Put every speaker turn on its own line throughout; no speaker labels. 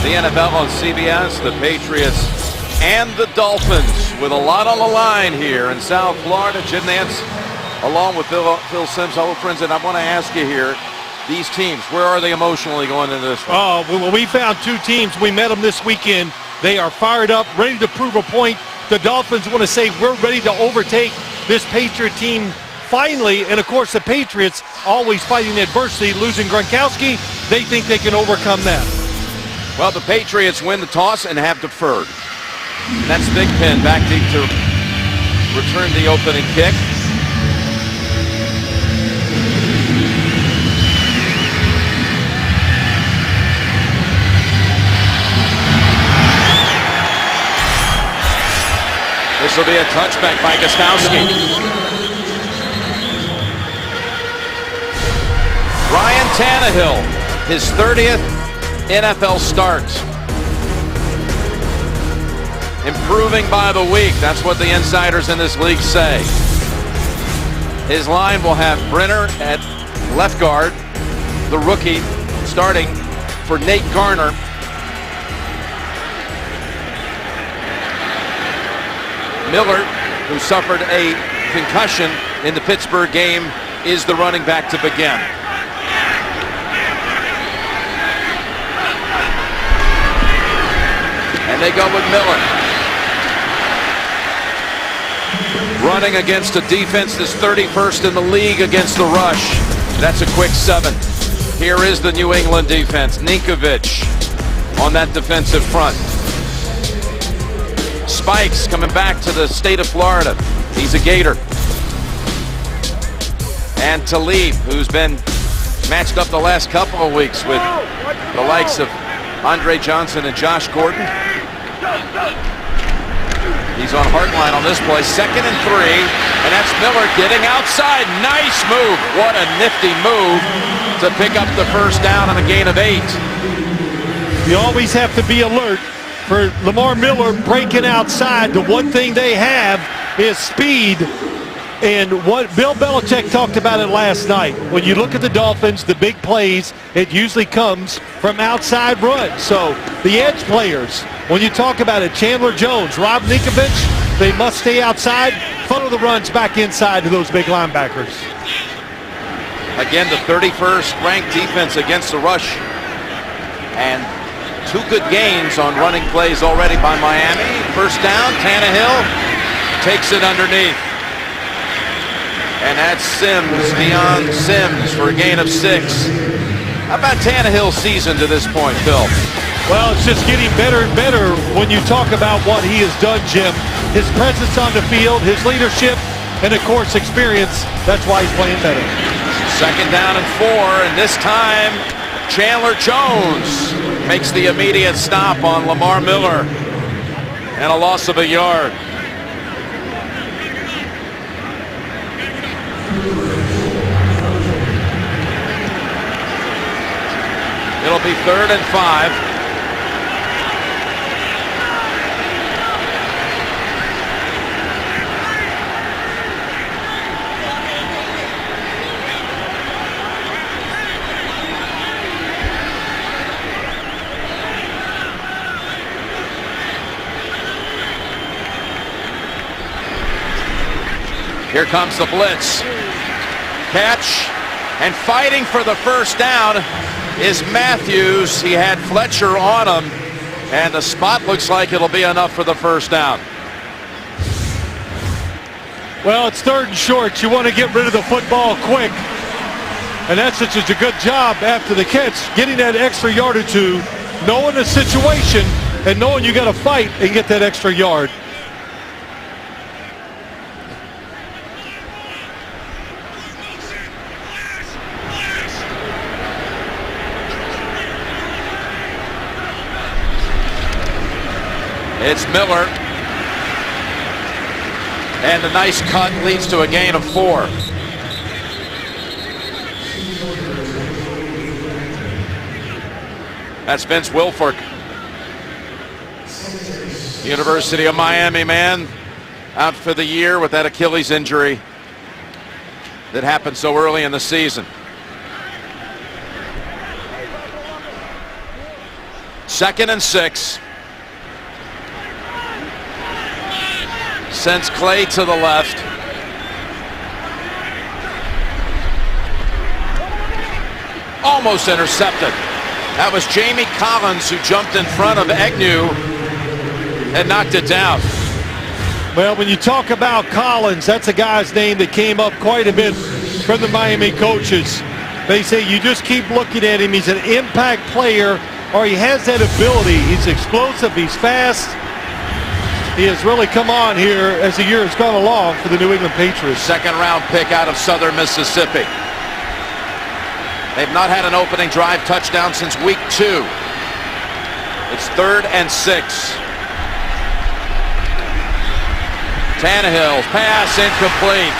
the NFL on CBS, the Patriots and the Dolphins with a lot on the line here in South Florida. Jim Nance along with Phil Simms. Hello, friends, and I want to ask you here, these teams, where are they emotionally going into this one?
Oh, well, we found two teams. We met them this weekend. They are fired up, ready to prove a point. The Dolphins want to say we're ready to overtake this Patriot team finally. And, of course, the Patriots always fighting adversity, losing Gronkowski. They think they can overcome that.
Well, the Patriots win the toss and have deferred. And that's Big Pen back deep to return the opening kick. This will be a touchback by Gostowski. Ryan Tannehill, his 30th NFL start. Improving by the week. That's what the insiders in this league say. His line will have Brenner at left guard, the rookie starting for Nate Garner. Miller, who suffered a concussion in the Pittsburgh game, is the running back to begin. And they go with Miller. Running against a defense that's 31st in the league against the rush. That's a quick 7. Here is the New England defense. Ninkovich on that defensive front. Spikes coming back to the state of Florida. He's a Gator. And Talib, who's been matched up the last couple of weeks with the likes of Andre Johnson and Josh Gordon. He's on hardline on this play. 2nd and 3. And that's Miller getting outside. Nice move. What a nifty move to pick up the first down on a gain of 8.
You always have to be alert for Lamar Miller breaking outside. The one thing they have is speed. And what Bill Belichick talked about it last night. When you look at the Dolphins, the big plays, it usually comes from outside runs. So the edge players, when you talk about it, Chandler Jones, Rob Ninkovich, they must stay outside, funnel the runs back inside to those big linebackers.
Again, the 31st ranked defense against the rush. And 2 good gains on running plays already by Miami. First down, Tannehill takes it underneath. And that's Simms, Deion Simms for a gain of 6. How about Tannehill's season to this point, Phil?
Well, it's just getting better and better when you talk about what he has done, Jim. His presence on the field, his leadership, and, of course, experience. That's why he's playing better.
2nd down and 4, and this time Chandler Jones makes the immediate stop on Lamar Miller. And a loss of a yard. It'll be 3rd and 5. Here comes the blitz. Catch and fighting for the first down is Matthews. He had Fletcher on him, and the spot looks like it'll be enough for the first down.
Well, it's 3rd and short. You want to get rid of the football quick. And that's such a good job after the catch, getting that extra yard or 2, knowing the situation and knowing you got to fight and get that extra yard.
It's Miller. And a nice cut leads to a gain of 4. That's Vince Wilfork. University of Miami man out for the year with that Achilles injury that happened so early in the season. 2nd and 6. Sends Clay to the left. Almost intercepted. That was Jamie Collins who jumped in front of Agnew and knocked it down.
Well, when you talk about Collins, that's a guy's name that came up quite a bit from the Miami coaches. They say you just keep looking at him. He's an impact player, or he has that ability. He's explosive. He's fast. He has really come on here as the year has gone along for the New England Patriots.
2nd-round pick out of Southern Mississippi. They've not had an opening drive touchdown since week 2. It's 3rd and 6. Tannehill's pass incomplete.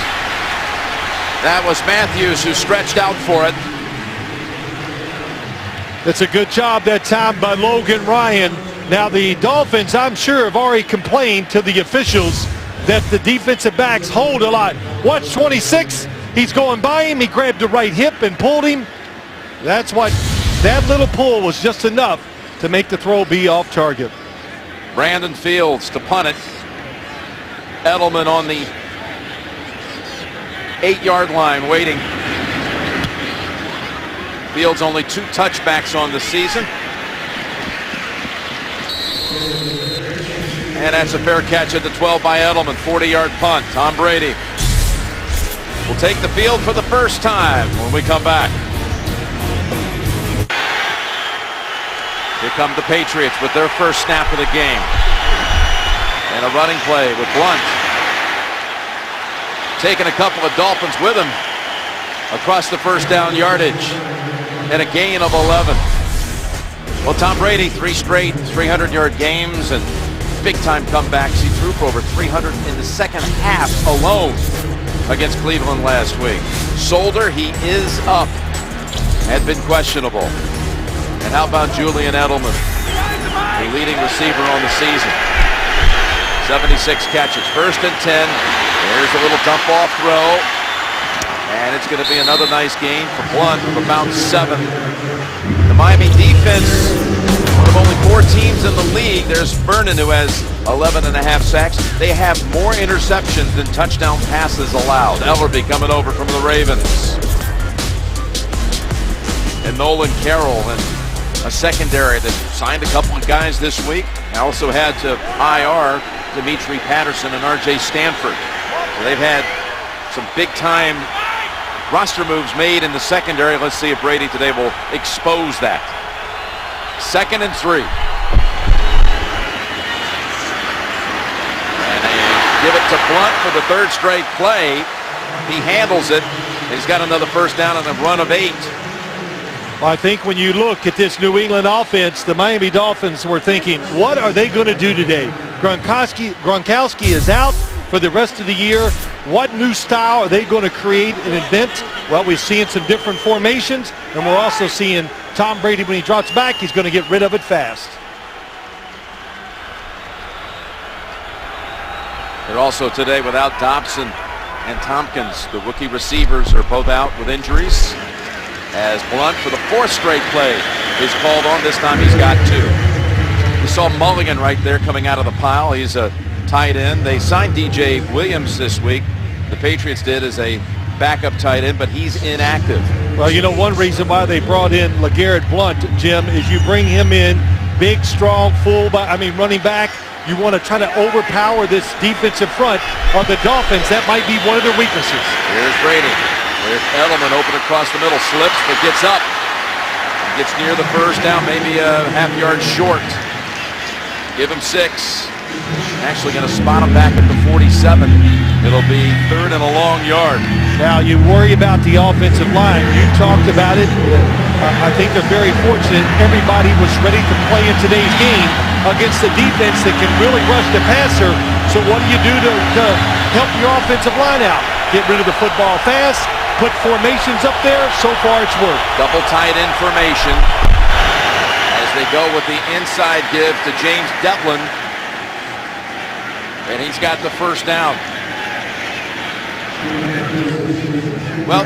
That was Matthews who stretched out for it.
That's a good job that time by Logan Ryan. Now the Dolphins, I'm sure, have already complained to the officials that the defensive backs hold a lot. Watch 26. He's going by him. He grabbed the right hip and pulled him. That's what that little pull was just enough to make the throw be off target.
Brandon Fields to punt it. Edelman on the 8-yard line waiting. Fields only 2 touchbacks on the season. And that's a fair catch at the 12 by Edelman. 40-yard punt. Tom Brady will take the field for the first time when we come back. Here come the Patriots with their first snap of the game. And a running play with Blunt. Taking a couple of Dolphins with him across the first down yardage. And a gain of 11. Well, Tom Brady, 3 straight 300-yard games and big-time comebacks. He threw for over 300 in the second half alone against Cleveland last week. Solder, he is up. Had been questionable. And how about Julian Edelman, the leading receiver on the season? 76 catches. 1st and 10. There's a little dump-off throw. And it's going to be another nice gain for Blunt of about 7. The Miami defense, one of only 4 teams in the league. There's Vernon, who has 11.5 sacks. They have more interceptions than touchdown passes allowed. Ellerby coming over from the Ravens. And Nolan Carroll and a secondary that signed a couple of guys this week. Also had to IR Dimitri Patterson and R.J. Stanford. So they've had some big-time roster moves made in the secondary. Let's see if Brady today will expose that. 2nd and 3. And they give it to Blunt for the 3rd straight play. He handles it. He's got another first down on a run of 8.
I think when you look at this New England offense, the Miami Dolphins were thinking, what are they going to do today? Gronkowski is out for the rest of the year. What new style are they going to create and invent? Well, we're seeing some different formations, and we're also seeing Tom Brady, when he drops back, he's going to get rid of it fast.
They're also today without Dobson and Tompkins. The rookie receivers are both out with injuries. As Blunt, for the 4th straight play, is called on. This time he's got 2. You saw Mulligan right there coming out of the pile. He's a tight end. They signed DJ Williams this week. The Patriots did as a backup tight end, but he's inactive.
Well, you know, one reason why they brought in LeGarrette Blunt, Jim, is you bring him in, big, strong, running back. You want to try to overpower this defensive front of the Dolphins. That might be one of their weaknesses.
Here's Brady. There's Edelman open across the middle, slips, but gets up. Gets near the first down, maybe a half-yard short. Give him 6. Actually going to spot him back at the 47. It'll be 3rd and a long yard.
Now you worry about the offensive line. You talked about it. I think they're very fortunate. Everybody was ready to play in today's game against the defense that can really rush the passer. So what do you do to help your offensive line out? Get rid of the football fast, put formations up there. So far it's worked.
Double tight end formation as they go with the inside give to James Devlin. And he's got the first down. Well,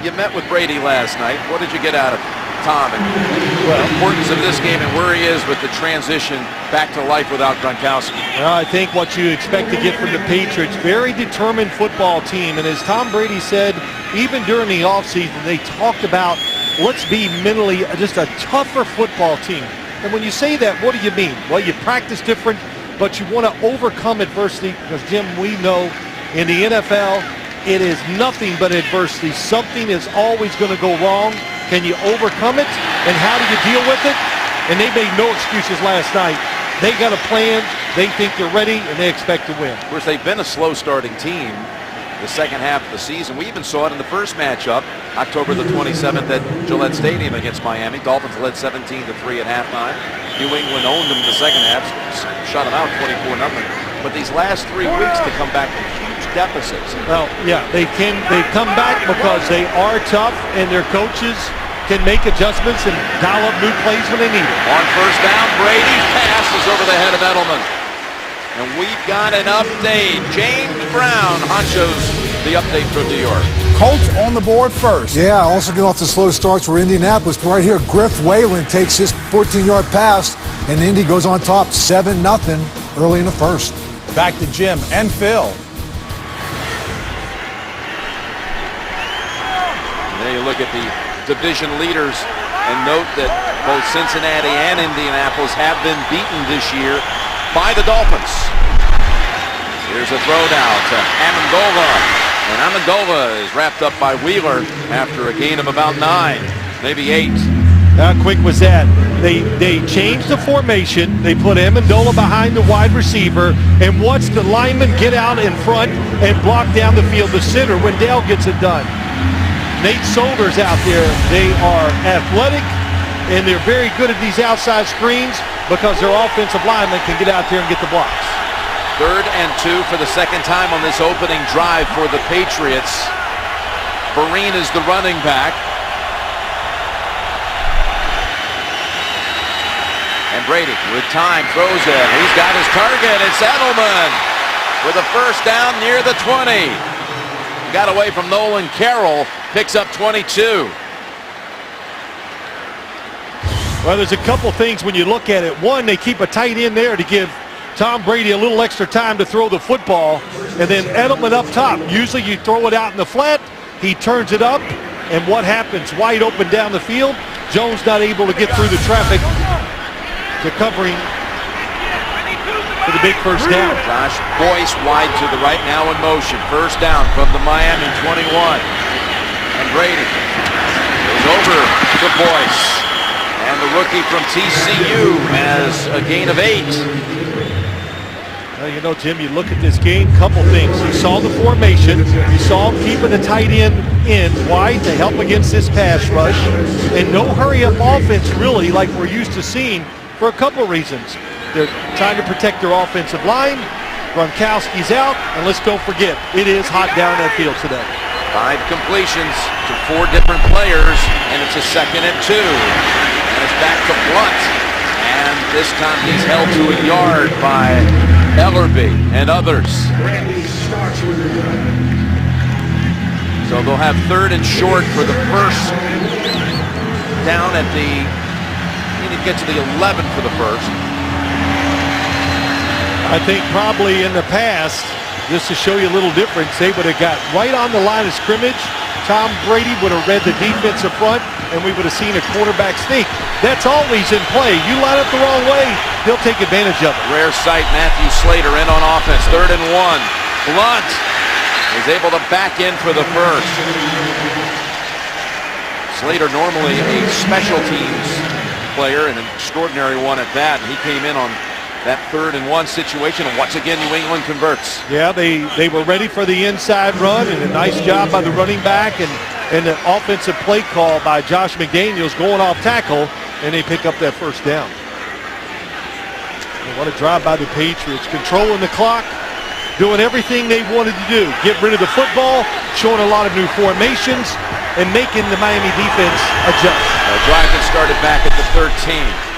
you met with Brady last night. What did you get out of Tom? And the importance of this game and where he is with the transition back to life without Gronkowski.
Well, I think what you expect to get from the Patriots, very determined football team. And as Tom Brady said, even during the offseason, they talked about let's be mentally just a tougher football team. And when you say that, what do you mean? Well, you practice different, but you want to overcome adversity because, Jim, we know in the NFL, it is nothing but adversity. Something is always going to go wrong. Can you overcome it? And how do you deal with it? And they made no excuses last night. They got a plan. They think they're ready, and they expect to win.
Of course, they've been a slow-starting team the second half of the season. We even saw it in the first matchup, October the 27th at Gillette Stadium against Miami. Dolphins led 17-3 at halftime. New England owned them in the second half, shut them out 24-0. But these last 3 weeks to come back from huge deficits.
Well, yeah, they come back because they are tough, and their coaches can make adjustments and dial up new plays when they need it.
On first down, Brady's pass is over the head of Edelman. And we've got an update. James Brown, Honcho's the update from New York.
Colts on the board first.
Yeah, also getting off the slow starts for Indianapolis. But right here, Griff Whalen takes his 14-yard pass, and Indy goes on top 7-0 early in the first.
Back to Jim and Phil.
And then you look at the division leaders and note that both Cincinnati and Indianapolis have been beaten this year by the Dolphins. Here's a throw now to Amendola. And Amendola is wrapped up by Wheeler after a gain of about 9, maybe 8.
How quick was that? They changed the formation. They put Amendola behind the wide receiver and watched the lineman get out in front and block down the field to center when Dale gets it done. Nate Solder's out there. They are athletic, and they're very good at these outside screens because their offensive linemen can get out there and get the blocks.
3rd and 2 for the second time on this opening drive for the Patriots. Vereen is the running back. And Brady with time throws it. He's got his target. It's Edelman with a first down near the 20. Got away from Nolan Carroll. Picks up 22.
Well, there's a couple things when you look at it. One, they keep a tight end there to give Tom Brady a little extra time to throw the football. And then Edelman up top. Usually you throw it out in the flat. He turns it up. And what happens? Wide open down the field. Jones not able to get through the traffic to covering for the big first down.
Josh Boyce wide to the right now in motion. First down from the Miami 21. And Brady goes over to Boyce. And the rookie from TCU has a gain of 8.
Well, you know, Jim, you look at this game, couple things. You saw the formation. You saw him keeping the tight end in wide to help against this pass rush. And no hurry-up offense, really, like we're used to seeing for a couple reasons. They're trying to protect their offensive line. Gronkowski's out. And let's don't forget, it is hot down that field today.
5 completions to 4 different players. And it's a 2nd and 2. And it's back to Blunt. And this time he's held to a yard by Ellerby and others. So they'll have 3rd and short for the first down at the, you need to get to the 11 for the first.
I think probably in the past, just to show you a little difference, they would have got right on the line of scrimmage. Tom Brady would have read the defensive front, and we would have seen a quarterback sneak. That's always in play. You line up the wrong way, he'll take advantage of it.
Rare sight, Matthew Slater in on offense. 3rd and 1. Blunt is able to back in for the first. Slater normally a special teams player, and an extraordinary one at that. And he came in on that 3rd and 1 situation, and once again New England converts.
Yeah, they were ready for the inside run, and a nice job by the running back and the offensive play call by Josh McDaniels going off tackle, and they pick up that first down. And what a drive by the Patriots, controlling the clock, doing everything they wanted to do. Get rid of the football, showing a lot of new formations, and making the Miami defense adjust.
A drive that started back at the 13.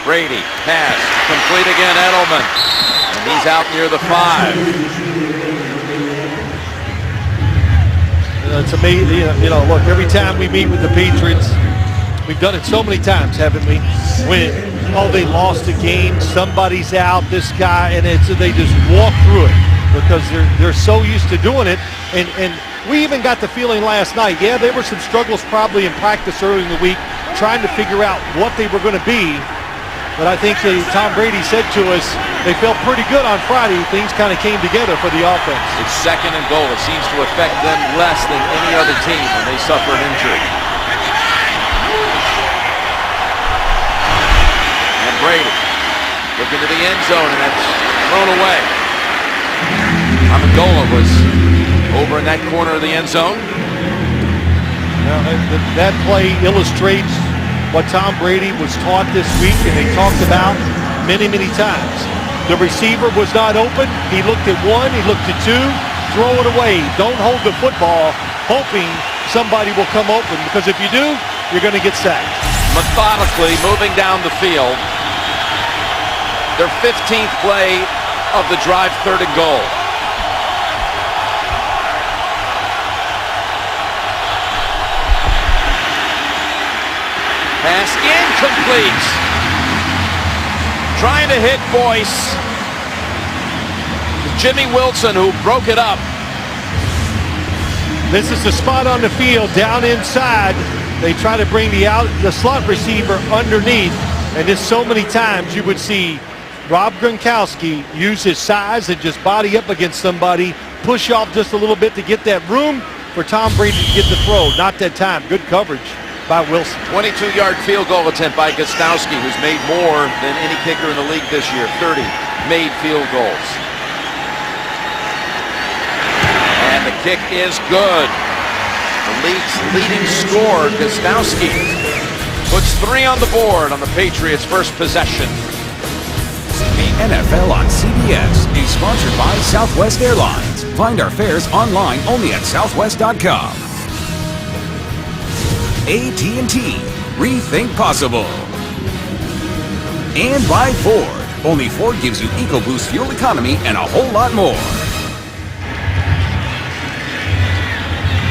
Brady, pass, complete again, Edelman. And he's out near the 5.
It's amazing, you know, look, every time we meet with the Patriots, We've done it so many times, haven't we? When, oh, they lost a game, somebody's out, this guy, and they just walk through it because they're so used to doing it. And we even got the feeling last night, yeah, there were some struggles probably in practice early in the week trying to figure out what they were going to be. But I think Tom Brady said to us they felt pretty good on Friday. Things kind of came together for the offense.
It's 2nd and goal. It seems to affect them less than any other team when they suffer an injury. And Brady looking to the end zone, and that's thrown away. Amendola was over in that corner of the end zone.
Now, that play illustrates what Tom Brady was taught this week, and they talked about many, many times. The receiver was not open. He looked at one, he looked at two, throw it away. Don't hold the football hoping somebody will come open, because if you do, you're going to get sacked.
Methodically moving down the field. Their 15th play of the drive, 3rd and goal. Pass incomplete. Trying to hit Boyce. Jimmy Wilson, who broke it up.
This is the spot on the field down inside. They try to bring the slot receiver underneath, and just so many times you would see Rob Gronkowski use his size and just body up against somebody, push off just a little bit to get that room for Tom Brady to get the throw. Not that time. Good coverage by Wilson.
22-yard field goal attempt by Gostowski, who's made more than any kicker in the league this year. 30 made field goals. And the kick is good. The league's leading scorer, Gostowski, puts 3 on the board on the Patriots' first possession.
The NFL on CBS is sponsored by Southwest Airlines. Find our fares online only at southwest.com. AT&T, rethink possible. And by Ford. Only Ford gives you EcoBoost fuel economy and a whole lot more.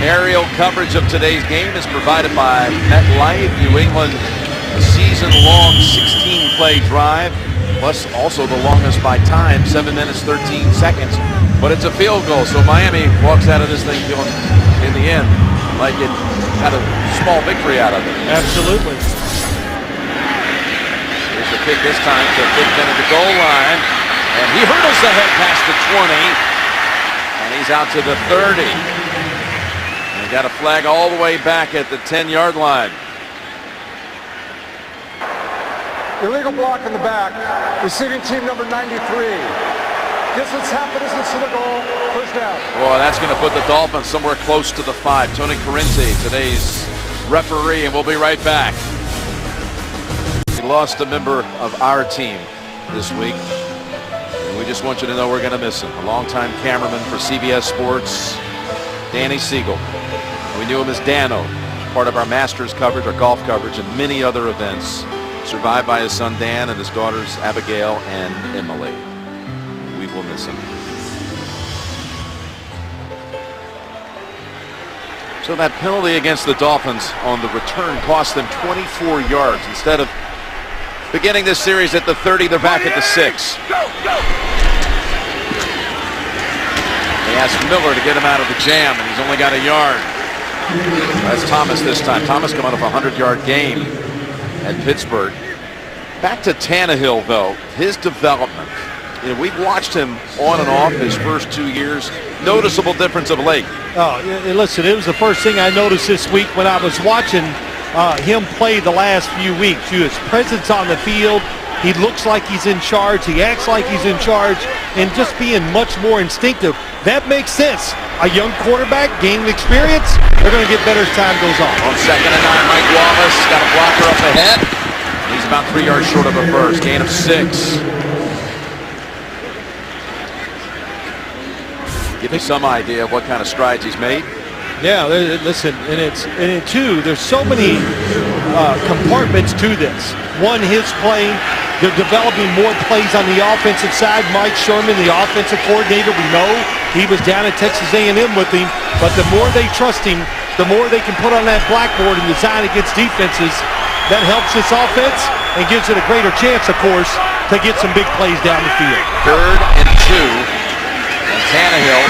Aerial coverage of today's game is provided by MetLife. New England, a season-long 16-play drive, plus also the longest by time, 7 minutes, 13 seconds. But it's a field goal, so Miami walks out of this thing feeling, in the end, like it had a small victory out of it.
Absolutely.
Here's the kick this time to Big Ben at the goal line. And he hurdles ahead past the 20. And he's out to the 30. And he got a flag all the way back at the 10-yard line.
Illegal block in the back. Receiving team number 93. Distance, half a distance to the goal. First down.
Boy, that's going to put the Dolphins somewhere close to the 5. Tony Carinzi, today's referee, and we'll be right back. We lost a member of our team this week, and we just want you to know we're going to miss him. A longtime cameraman for CBS Sports, Danny Siegel. We knew him as Dano, part of our Masters coverage, our golf coverage, and many other events. Survived by his son Dan and his daughters Abigail and Emily. We will miss him. So that penalty against the Dolphins on the return cost them 24 yards. Instead of beginning this series at the 30, they're back at the 6. They asked Miller to get him out of the jam, and he's only got a yard. That's Thomas this time. Thomas coming off a 100-yard game at Pittsburgh. Back to Tannehill, though. His development. You know, we've watched him on and off his first 2 years. Noticeable difference of late.
Oh, listen, it was the first thing I noticed this week when I was watching him play the last few weeks. His presence on the field, he looks like he's in charge, he acts like he's in charge, and just being much more instinctive. That makes sense. A young quarterback gaining experience, they're going to get better as time goes on.
On 2nd and 9, Mike Wallace got a blocker up ahead. He's about 3 yards short of a first, gain of 6. Give me some idea of what kind of strides he's made.
Yeah, listen, and two, there's so many compartments to this. One, his play. They're developing more plays on the offensive side. Mike Sherman, the offensive coordinator, we know he was down at Texas A&M with him. But the more they trust him, the more they can put on that blackboard and design against defenses, that helps this offense and gives it a greater chance, of course, to get some big plays down the field.
3rd and 2. And Tannehill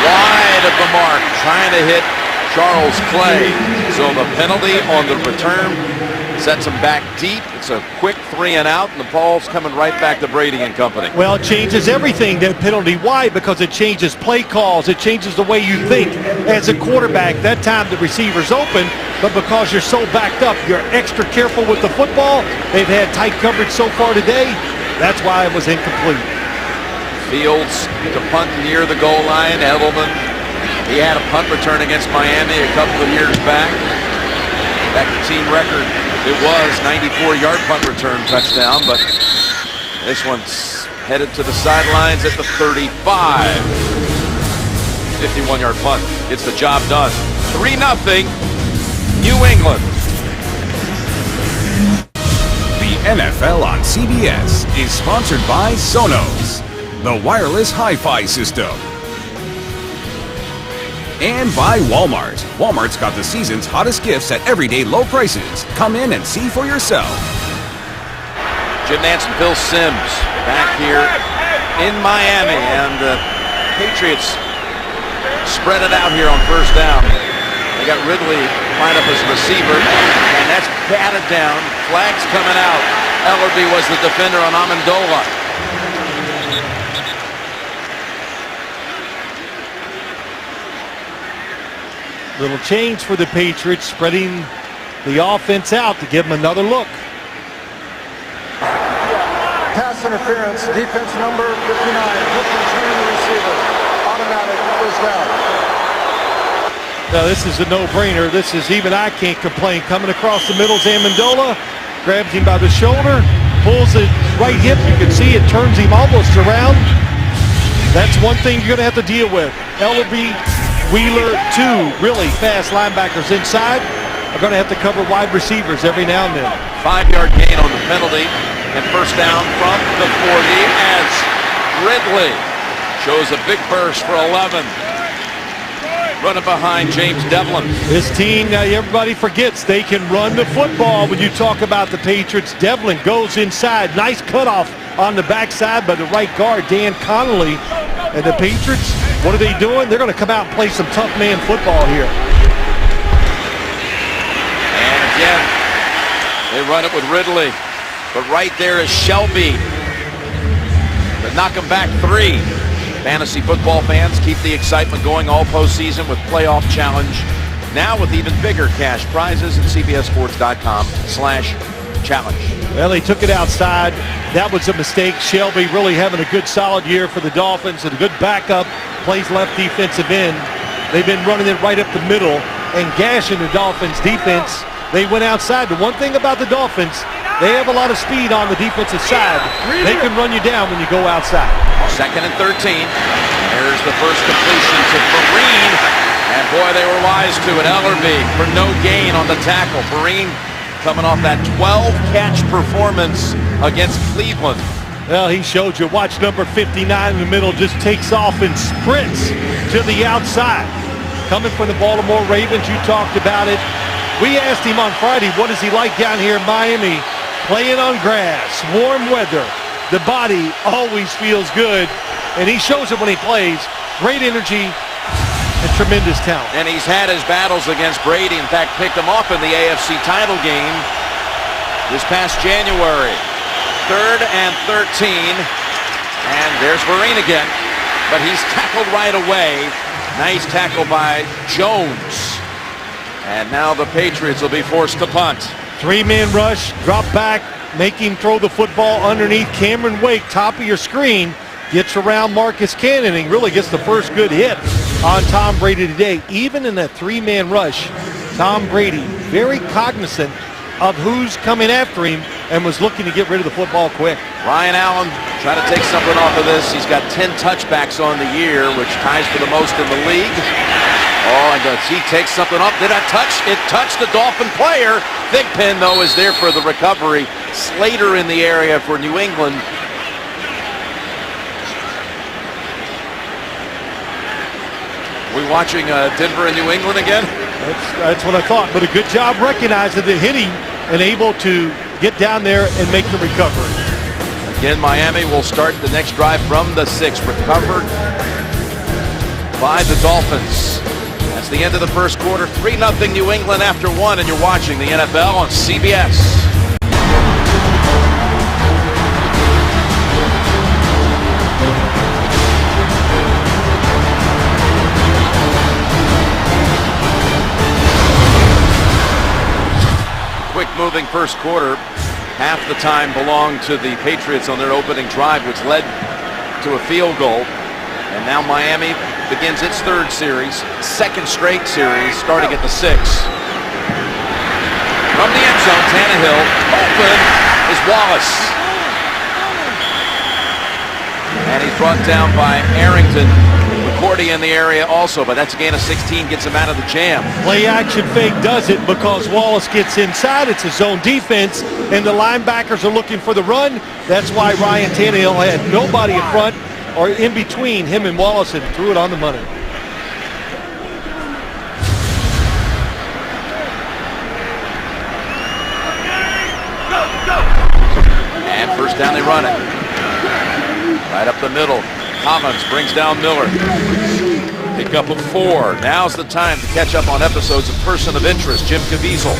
wide of the mark, trying to hit Charles Clay. So the penalty on the return sets him back deep. It's a quick 3 and out, and the ball's coming right back to Brady and company.
Well, it changes everything, that penalty. Why? Because it changes play calls. It changes the way you think as a quarterback. That time the receiver's open, but because you're so backed up, you're extra careful with the football. They've had tight coverage so far today. That's why it was incomplete.
Fields to punt near the goal line. Edelman, he had a punt return against Miami a couple of years back. Back to team record. It was 94-yard punt return touchdown, but this one's headed to the sidelines at the 35. 51-yard punt. Gets the job done. 3-0, New England.
The NFL on CBS is sponsored by Sonos, the wireless hi-fi system. And by Walmart. Walmart's got the season's hottest gifts at everyday low prices. Come in and see for yourself.
Jim Nantz and Bill Sims back here in Miami, and the Patriots spread it out here on 1st down. They got Ridley lined up as receiver, and that's batted down. Flags coming out. Ellerby was the defender on Amendola.
Little change for the Patriots, spreading the offense out to give them another look.
Pass interference, defense number 59, returning the receiver. Automatic first down.
Now this is a no-brainer. This is, even I can't complain. Coming across the middle is Amendola, grabs him by the shoulder, pulls it right hip. You can see it turns him almost around. That's one thing you're going to have to deal with. Ellerby, Wheeler, 2 really fast linebackers inside, are going to have to cover wide receivers every now and then.
5-yard gain on the penalty, and 1st down from the 40 as Ridley shows a big burst for 11. Running behind James Devlin.
This team, now everybody forgets they can run the football when you talk about the Patriots. Devlin goes inside. Nice cutoff on the backside by the right guard, Dan Connolly. And the Patriots, what are they doing? They're going to come out and play some tough man football here.
And again, they run it with Ridley. But right there is Shelby. They knock him back 3. Fantasy football fans, keep the excitement going all postseason with Playoff Challenge. Now with even bigger cash prizes at cbssports.com/challenge.
Well, they took it outside. That was a mistake. Shelby really having a good solid year for the Dolphins and a good backup. Plays left defensive end. They've been running it right up the middle and gashing the Dolphins defense. They went outside. The one thing about the Dolphins, they have a lot of speed on the defensive side. They can run you down when you go outside.
2nd and 13. There's the first completion to Vereen. And boy, they were wise to it. Ellerby for no gain on the tackle. Vereen coming off that 12-catch performance against Cleveland.
Well, he showed you. Watch number 59 in the middle just takes off and sprints to the outside. Coming from the Baltimore Ravens, you talked about it. We asked him on Friday, what is he like down here in Miami? Playing on grass, warm weather. The body always feels good, and he shows it when he plays. Great energy and tremendous talent.
And he's had his battles against Brady. In fact, picked him up in the AFC title game this past January. 3rd and 13. And there's Vereen again. But he's tackled right away. Nice tackle by Jones. And now the Patriots will be forced to punt.
3-man rush, drop back, make him throw the football underneath. Cameron Wake, top of your screen, gets around Marcus Cannon and really gets the first good hit on Tom Brady today. Even in that 3-man rush, Tom Brady very cognizant of who's coming after him and was looking to get rid of the football quick.
Ryan Allen trying to take something off of this. He's got 10 touchbacks on the year, which ties for the most in the league. Oh, and does he take something up? Did it touch? It touched the Dolphin player. Thigpen, though, is there for the recovery. Slater in the area for New England. we watching Denver and New England again?
That's what I thought. But a good job recognizing the hitting and able to get down there and make the recovery.
Again, Miami will start the next drive from the 6, recovered by the Dolphins. That's the end of the first quarter. 3-0 New England after 1, and you're watching the NFL on CBS. Quick-moving first quarter. Half the time belonged to the Patriots on their opening drive, which led to a field goal. And now Miami begins its third series, second straight series, starting at the 6. From the end zone, Tannehill, open is Wallace. And he's brought down by Arrington. McCourty in the area also, but that's a gain of 16, gets him out of the jam.
Play action fake does it because Wallace gets inside. It's his zone defense, and the linebackers are looking for the run. That's why Ryan Tannehill had nobody in front or in between him and Wallace and threw it on the money.
And first down, they run it. Right up the middle. Collins brings down Miller. Pick up of 4. Now's the time to catch up on episodes of Person of Interest. Jim Caviezel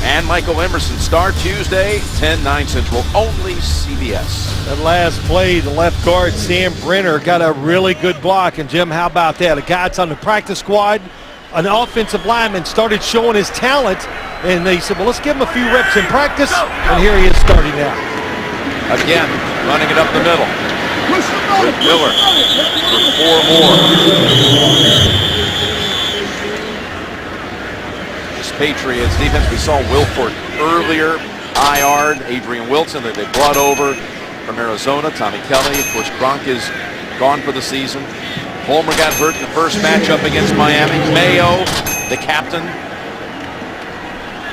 and Michael Emerson. Star Tuesday, 10/9 Central, only CBS.
That last play, the left guard, Sam Brenner, got a really good block. And Jim, how about that? A guy that's on the practice squad, an offensive lineman, started showing his talent. And they said, well, let's give him a few reps in practice. And here he is starting now.
Again, running it up the middle. With Miller for 4 more. This Patriots defense, we saw Wilford earlier, IR'd, Adrian Wilson that they brought over from Arizona. Tommy Kelly, of course, Gronk is gone for the season. Homer got hurt in the first matchup against Miami. Mayo, the captain,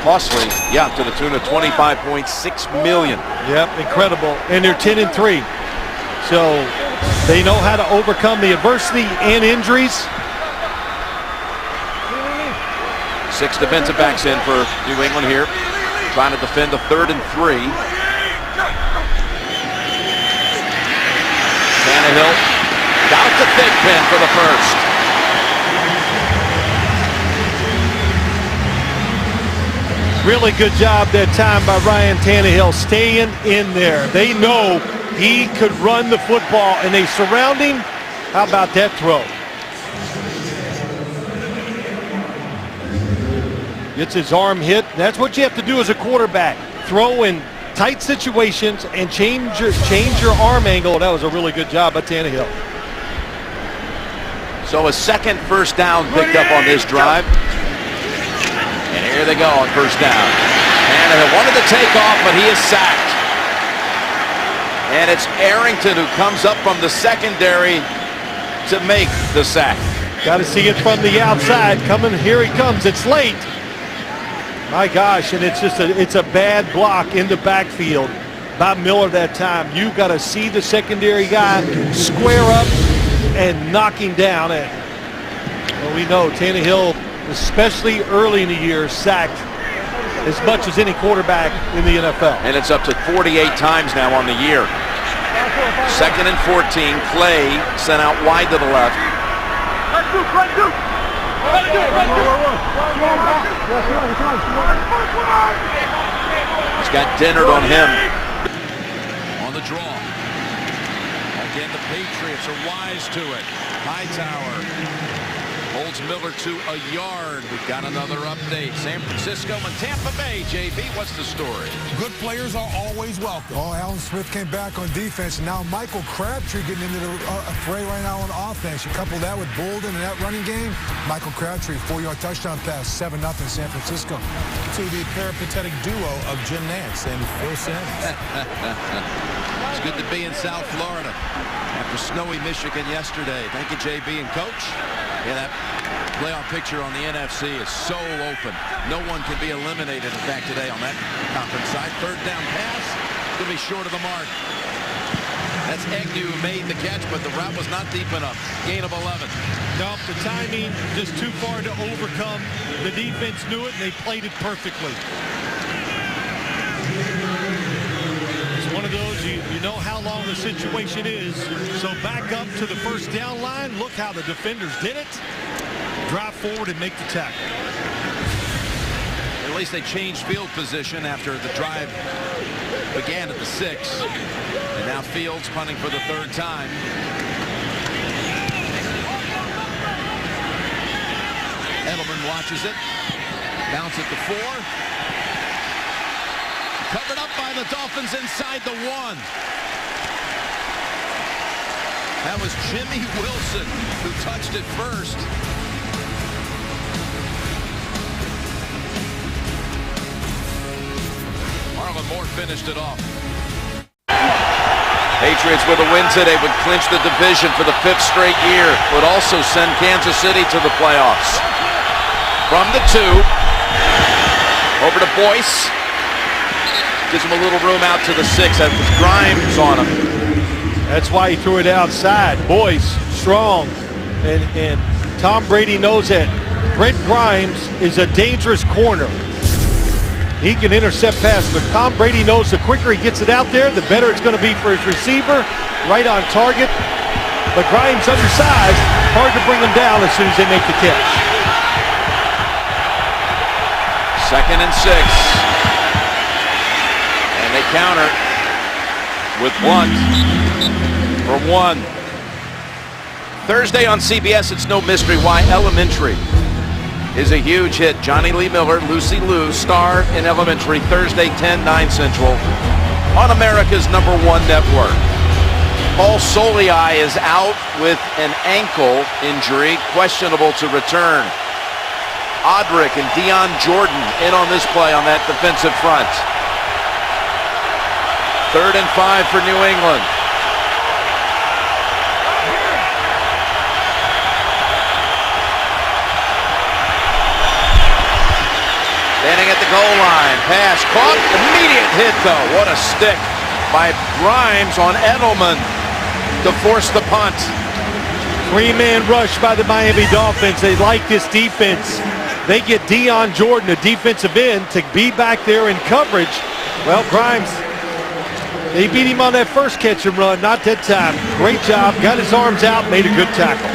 costly, yeah, to the tune of $25.6 million.
Yep, incredible. And they're 10-3. So they know how to overcome the adversity and injuries.
6 defensive backs in for New England here, trying to defend a 3rd and 3. Tannehill got the big pin for the first.
Really good job that time by Ryan Tannehill staying in there. They know he could run the football, and they surround him. How about that throw? Gets his arm hit. That's what you have to do as a quarterback. Throw in tight situations and change your arm angle. That was a really good job by Tannehill.
So a second first down picked up on this drive. And here they go on first down. Tannehill wanted to take off, but he is sacked. And it's Arrington who comes up from the secondary to make the sack.
Got to see it from the outside. Coming, here he comes. It's late. My gosh, and it's just it's a bad block in the backfield by Miller that time. You got to see the secondary guy square up and knock him down. And well, we know Tannehill, especially early in the year, sacked as much as any quarterback in the NFL.
And it's up to 48 times now on the year. 2nd and 14. Clay sent out wide to the left. He's got Dennard on him. On the draw. Again, the Patriots are wise to it. Hightower holds Miller to a yard. We've got another update. San Francisco and Tampa Bay. JB, what's the story?
Good players are always welcome.
Oh, Allen Smith came back on defense, and now Michael Crabtree getting into the fray right now on offense. You couple that with Bolden and that running game, Michael Crabtree, 4-yard touchdown pass, 7-0 San Francisco.
To the peripatetic duo of Jim Nantz and Phil Simms.
It's good to be in South Florida after snowy Michigan yesterday. Thank you, JB and Coach. Yeah, that playoff picture on the NFC is so open. No one can be eliminated, in fact, today on that conference side. 3rd down pass, going to be short of the mark. That's Agnew who made the catch, but the route was not deep enough. Gain of 11.
Nope, the timing just too far to overcome. The defense knew it, and they played it perfectly. It's one of those, you know how long the situation is. So back up to the first down line. Look how the defenders did it. Drive forward and make the tackle.
At least they changed field position after the drive began at the 6. And now Fields punting for the 3rd time. Edelman watches it. Bounce at the 4. Covered up by the Dolphins inside the 1. That was Jimmy Wilson who touched it first. Marlon Moore finished it off. Patriots with a win today would clinch the division for the 5th straight year. Would also send Kansas City to the playoffs. From the 2, over to Boyce. Gives him a little room out to the 6. That was Grimes on him.
That's why he threw it outside. Boyce, strong. And Tom Brady knows that Brent Grimes is a dangerous corner. He can intercept passes, but Tom Brady knows the quicker he gets it out there, the better it's going to be for his receiver. Right on target. But Grimes undersized. Hard to bring him down as soon as they make the catch.
2nd and 6. And they counter with Blunt for 1. Thursday on CBS, it's no mystery why Elementary is a huge hit. Johnny Lee Miller, Lucy Liu, star in Elementary, Thursday, 10/9 Central, on America's #1 network. Paul Soliai is out with an ankle injury, questionable to return. Odrick and Dion Jordan in on this play on that defensive front. 3rd and 5 for New England. Standing at the goal line, pass caught, immediate hit though. What a stick by Grimes on Edelman to force the punt.
3-man rush by the Miami Dolphins. They like this defense. They get Dion Jordan, a defensive end, to be back there in coverage. Well, Grimes, they beat him on that first catch and run, not that time. Great job, got his arms out, made a good tackle.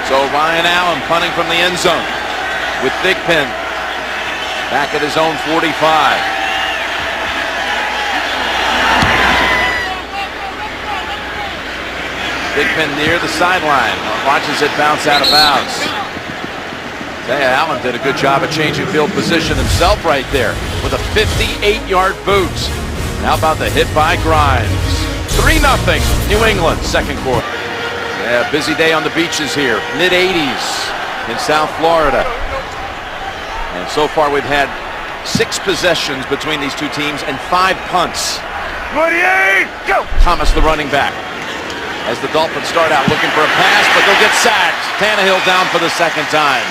So Ryan Allen punting from the end zone with Thigpen back at his own 45. Thigpen near the sideline, watches it bounce out of bounds. Allen did a good job of changing field position himself right there with a 58-yard boot. How about the hit by Grimes? 3-0 New England, 2nd quarter. Yeah, busy day on the beaches here. Mid-80s in South Florida. And so far we've had 6 possessions between these two teams and 5 punts.
28, go!
Thomas, the running back. As the Dolphins start out looking for a pass, but they'll get sacked. Tannehill down for the 2nd time.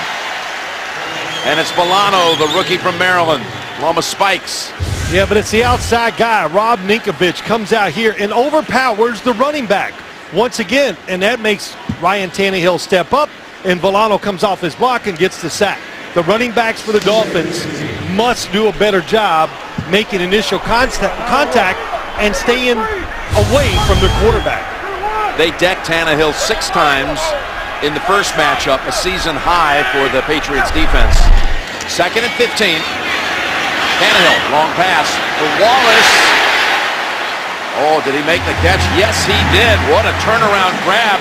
And it's Milano, the rookie from Maryland. Loma spikes.
Yeah, but it's the outside guy, Rob Ninkovich, comes out here and overpowers the running back once again, and that makes Ryan Tannehill step up, and Milano comes off his block and gets the sack. The running backs for the Dolphins must do a better job making initial contact and staying away from their quarterback.
They decked Tannehill 6 times in the first matchup, a season high for the Patriots defense. 2nd and 15. Tannehill, long pass for Wallace. Oh, did he make the catch? Yes, he did. What a turnaround grab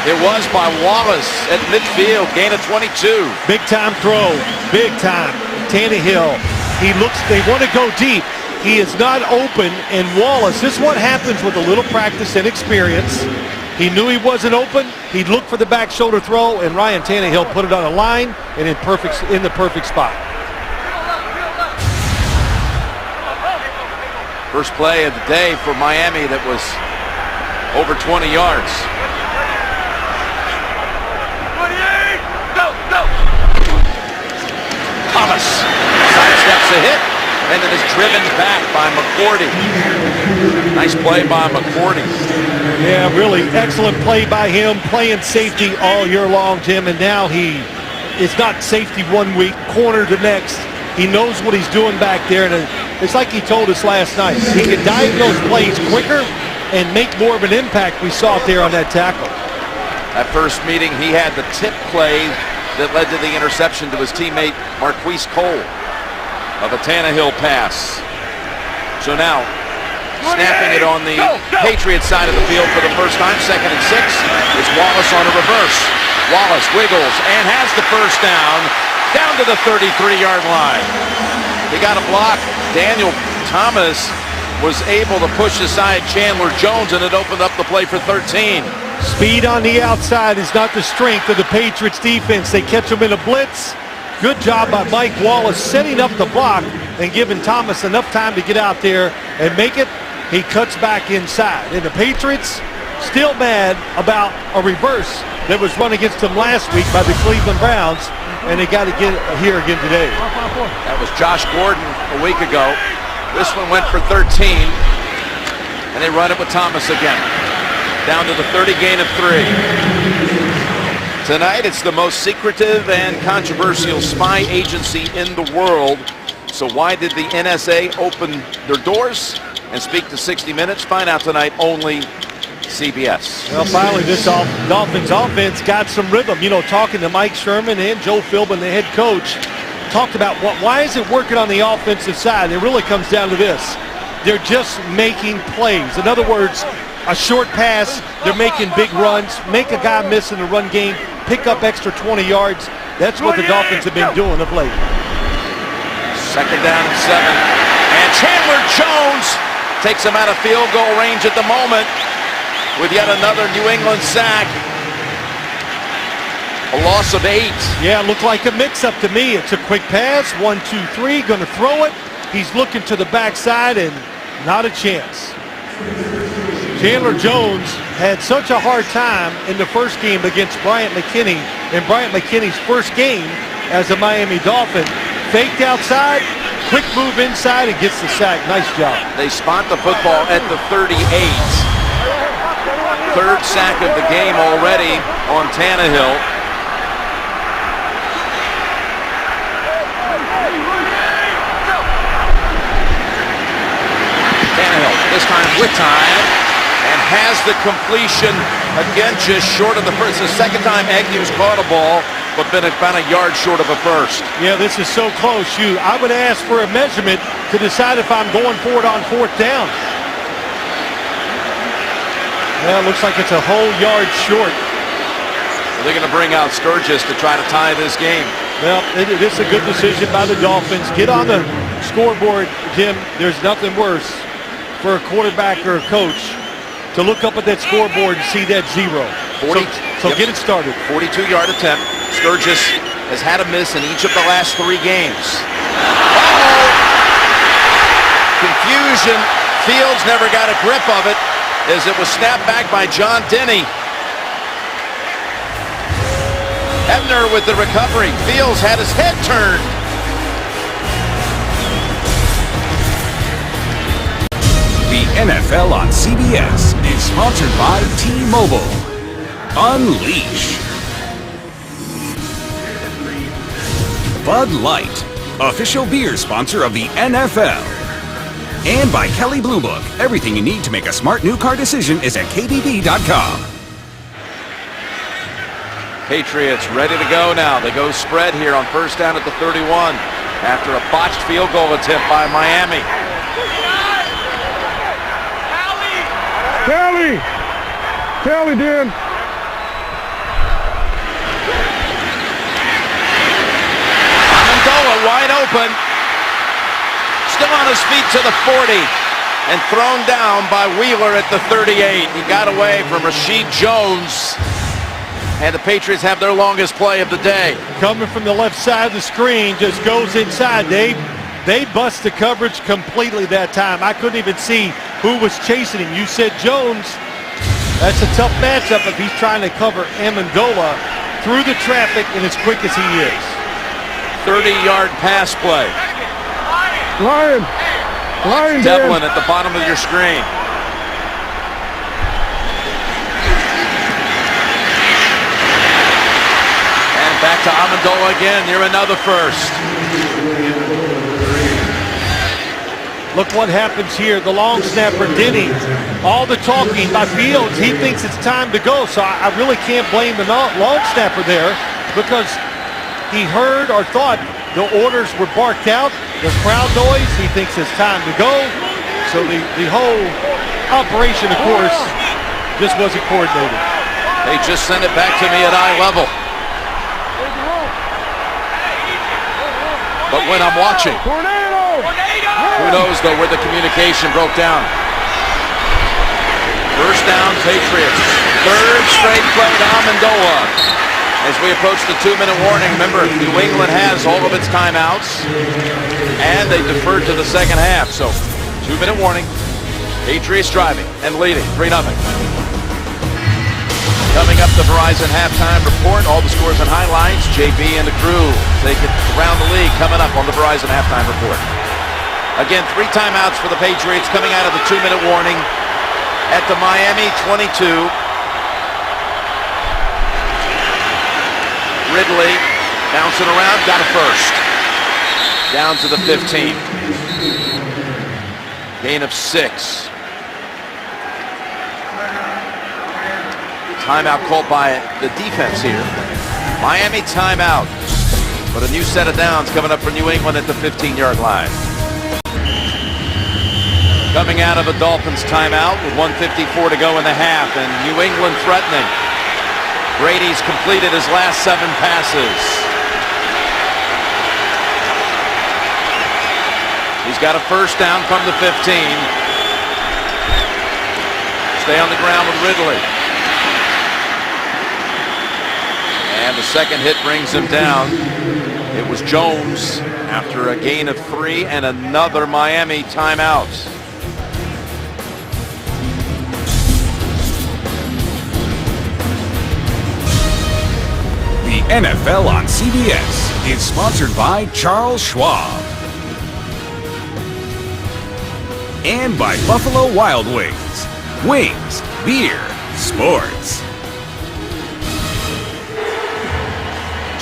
it was by Wallace at midfield. Gain of 22.
Big time throw. Big time. Tannehill. They want to go deep. He is not open, and Wallace, this is what happens with a little practice and experience. He knew he wasn't open. He looked for the back shoulder throw, and Ryan Tannehill put it on a line and in the perfect spot.
First play of the day for Miami that was over 20 yards.
28, go, go!
Thomas driven back by McCourty. Nice play by McCourty.
Yeah, really excellent play by him, playing safety all year long, Jim, and now he is not safety one week, corner the next. He knows what he's doing back there, and it's like he told us last night. He can diagnose plays quicker and make more of an impact. We saw it there on that tackle.
That first meeting, he had the tip play that led to the interception to his teammate Marquise Cole of a Tannehill pass. So now, snapping it on the Patriots side of the field for the first time, 2nd and 6. It's Wallace on a reverse. Wallace wiggles and has the first down to the 33-yard line. He got a block. Daniel Thomas was able to push aside Chandler Jones, and it opened up the play for 13.
Speed on the outside is not the strength of the Patriots defense. They catch him in a blitz. Good job by Mike Wallace setting up the block and giving Thomas enough time to get out there and make it. He cuts back inside. And the Patriots still mad about a reverse that was run against them last week by the Cleveland Browns, and they got to get here again today.
That was Josh Gordon a week ago. This one went for 13, and they run it with Thomas again. Down to the 30, gain of 3. Tonight, it's the most secretive and controversial spy agency in the world. So why did the NSA open their doors and speak to 60 Minutes? Find out tonight, only CBS.
Well, finally, this Dolphins offense got some rhythm. You know, talking to Mike Sherman and Joe Philbin, the head coach, talked about why is it working on the offensive side. It really comes down to this. They're just making plays. In other words, a short pass, they're making big runs, make a guy miss in the run game, pick up extra 20 yards. That's what the Dolphins have been doing of late.
2nd down and 7. And Chandler Jones takes him out of field goal range at the moment with yet another New England sack. A loss of 8.
Yeah, it looked like a mix-up to me. It's a quick pass, 1, 2, 3, going to throw it. He's looking to the backside and not a chance. Chandler Jones had such a hard time in the first game against Bryant McKinney, in Bryant McKinney's first game as a Miami Dolphin. Faked outside, quick move inside, and gets the sack. Nice job.
They spot the football at the 38. 3rd sack of the game already on Tannehill. Tannehill, this time with time, and has the completion, again just short of the first. It's the 2nd time Agnew's caught a ball, but been about a yard short of a first.
Yeah, this is so close. I would ask for a measurement to decide if I'm going for it on 4th down. Well, it looks like it's a whole yard short.
Well, they're going to bring out Sturgis to try to tie this game.
Well, this is a good decision by the Dolphins. Get on the scoreboard, Jim. There's nothing worse for a quarterback or a coach to look up at that scoreboard and see that 0. So get it started.
42-yard attempt. Sturgis has had a miss in each of the last 3 games. Uh-oh! Confusion. Fields never got a grip of it as it was snapped back by John Denny. Ebner with the recovery. Fields had his head turned.
The NFL on CBS is sponsored by T-Mobile. Unleash. Bud Light, official beer sponsor of the NFL. And by Kelley Blue Book. Everything you need to make a smart new car decision is at KBB.com.
Patriots ready to go now. They go spread here on 1st down at the 31 after a botched field goal attempt by Miami.
Kelly, Dan.
Amendola wide open. Still on his feet to the 40 and thrown down by Wheeler at the 38. He got away from Rashid Jones. And the Patriots have their longest play of the day.
Coming from the left side of the screen, just goes inside. They bust the coverage completely that time. I couldn't even see who was chasing him. You said Jones. That's a tough matchup if he's trying to cover Amendola through the traffic and as quick as he is.
30-yard pass play.
Lion.
Devlin at the bottom of your screen. And back to Amendola again. Near another first.
Look what happens here. The long snapper, Denny. All the talking by Fields. He thinks it's time to go. So I really can't blame the long snapper there because he heard or thought the orders were barked out. The crowd noise. He thinks it's time to go. So the whole operation, of course, just wasn't coordinated.
They just sent it back to me at eye level. But when I'm watching, who knows, though, where the communication broke down. First down, Patriots. Third straight play to Amendola. As we approach the 2-minute warning, remember, New England has all of its timeouts, and they deferred to the second half. So, 2-minute warning. Patriots driving and leading 3-0. Coming up, the Verizon halftime report. All the scores and highlights. JB and the crew take it around the league coming up on the Verizon halftime report. Again, 3 timeouts for the Patriots coming out of the 2-minute warning at the Miami 22. Ridley bouncing around, got a first. Down to the 15. Gain of 6. Timeout called by the defense here. Miami timeout. But a new set of downs coming up for New England at the 15-yard line. Coming out of a Dolphins timeout with 1:54 to go in the half, and New England threatening. Brady's completed his last 7 passes. He's got a first down from the 15. Stay on the ground with Ridley. And the second hit brings him down. It was Jones after a gain of 3 and another Miami timeout.
The NFL on CBS is sponsored by Charles Schwab and by Buffalo Wild Wings. Wings, beer, sports.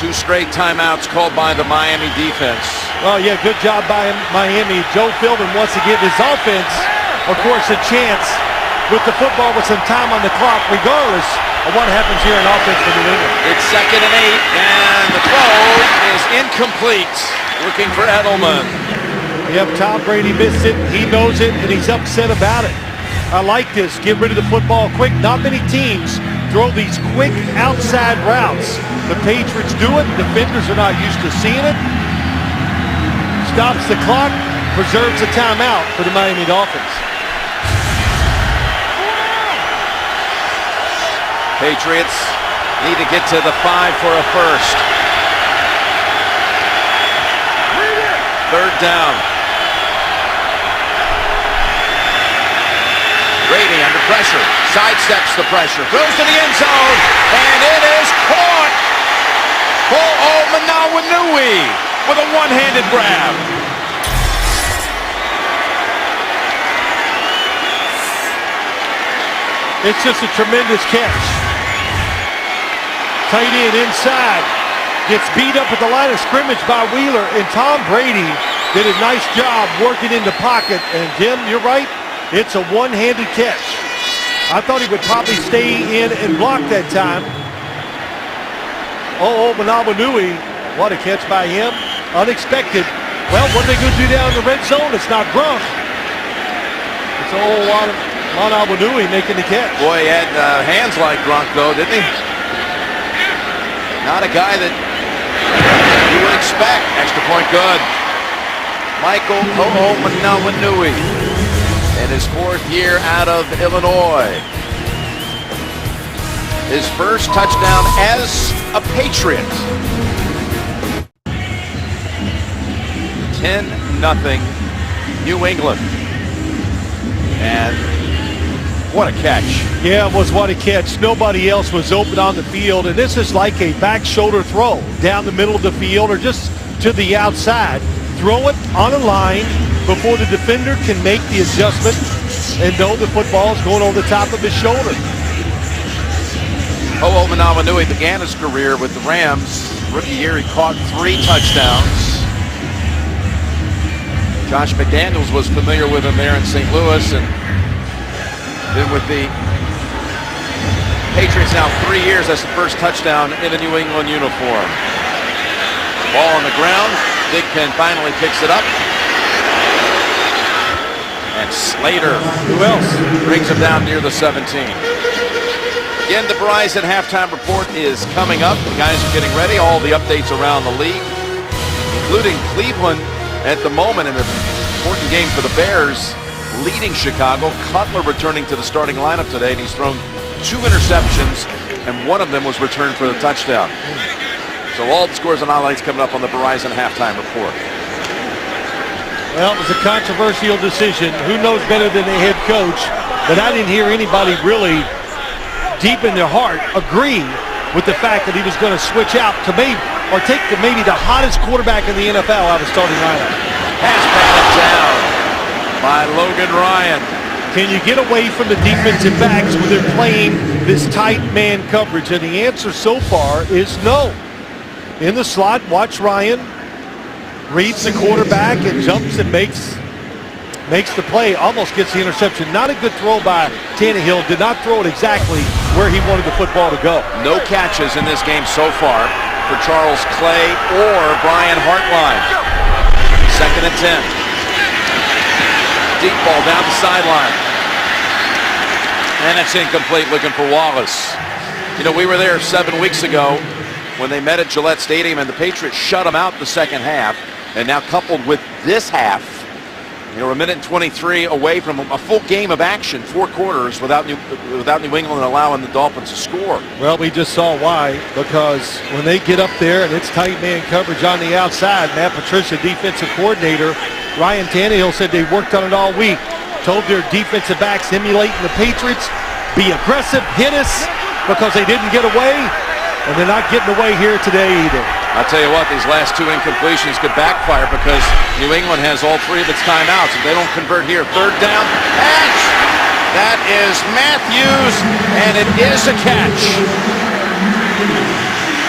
2 straight timeouts called by the Miami defense.
Well, yeah, good job by Miami. Joe Philbin wants to give his offense, of course, a chance with the football with some time on the clock, regardless of what happens here in offense for New England.
It's 2nd and 8, and the throw is incomplete. Looking for Edelman.
Yep, Tom Brady missed it. He knows it, and he's upset about it. I like this. Get rid of the football quick. Not many teams throw these quick outside routes. The Patriots do it. Defenders are not used to seeing it. Stops the clock, preserves the timeout for the Miami Dolphins.
Patriots need to get to the 5 for a first. 3rd down. Brady under pressure, sidesteps the pressure, throws to the end zone, and it is caught. Omenawinui with a one-handed grab.
It's just a tremendous catch. Tight end inside. Gets beat up at the line of scrimmage by Wheeler, and Tom Brady did a nice job working in the pocket. And Jim, you're right. It's a one-handed catch. I thought he would probably stay in and block that time. Omenawinui, what a catch by him. Unexpected. Well, what are they going to do down in the red zone? It's not Gronk. It's a whole lot of Omenawinui making the catch.
Boy, he had hands like Gronk, though, didn't he? Not a guy that you would expect. Extra point good. Michael Omenawinui. In his 4th year out of Illinois. His first touchdown as a Patriot. 10-0 New England. And what a catch.
Yeah, it was what a catch. Nobody else was open on the field, and this is like a back shoulder throw down the middle of the field or just to the outside. Throw it on a line, before the defender can make the adjustment and know the football is going over the top of his shoulder.
Manawinui began his career with the Rams. Rookie year, he caught 3 touchdowns. Josh McDaniels was familiar with him there in St. Louis, and been with the Patriots now 3 years. That's the first touchdown in a New England uniform. Ball on the ground. Big Pen finally picks it up. And Slater,
who else,
brings him down near the 17. Again, the Verizon halftime report is coming up. The guys are getting ready. All the updates around the league, including Cleveland at the moment in an important game for the Bears, leading Chicago. Cutler returning to the starting lineup today, and he's thrown 2 interceptions, and one of them was returned for the touchdown. So all the scores and highlights coming up on the Verizon halftime report.
Well, it was a controversial decision. Who knows better than the head coach? But I didn't hear anybody really deep in their heart agree with the fact that he was going to switch out to maybe the hottest quarterback in the NFL out of starting lineup.
Pass batted down by Logan Ryan.
Can you get away from the defensive backs when they're playing this tight man coverage? And the answer so far is no. In the slot, watch Ryan. Reads the quarterback and jumps and makes the play, almost gets the interception. Not a good throw by Tannehill. Did not throw it exactly where he wanted the football to go.
No catches in this game so far for Charles Clay or Brian Hartline. 2nd and 10. Deep ball down the sideline. And it's incomplete, looking for Wallace. You know, we were there 7 weeks ago when they met at Gillette Stadium, and the Patriots shut them out the second half. And now coupled with this half, you know, 1:23 away from a full game of action, 4 quarters without New England allowing the Dolphins to score.
Well, we just saw why, because when they get up there and it's tight man coverage on the outside, Matt Patricia, defensive coordinator, Ryan Tannehill said they worked on it all week. Told their defensive backs emulating the Patriots, be aggressive, hit us, because they didn't get away, and they're not getting away here today either.
I'll tell you what, these last 2 incompletions could backfire because New England has all 3 of its timeouts. If they don't convert here, 3rd down, catch! That is Matthews, and it is a catch.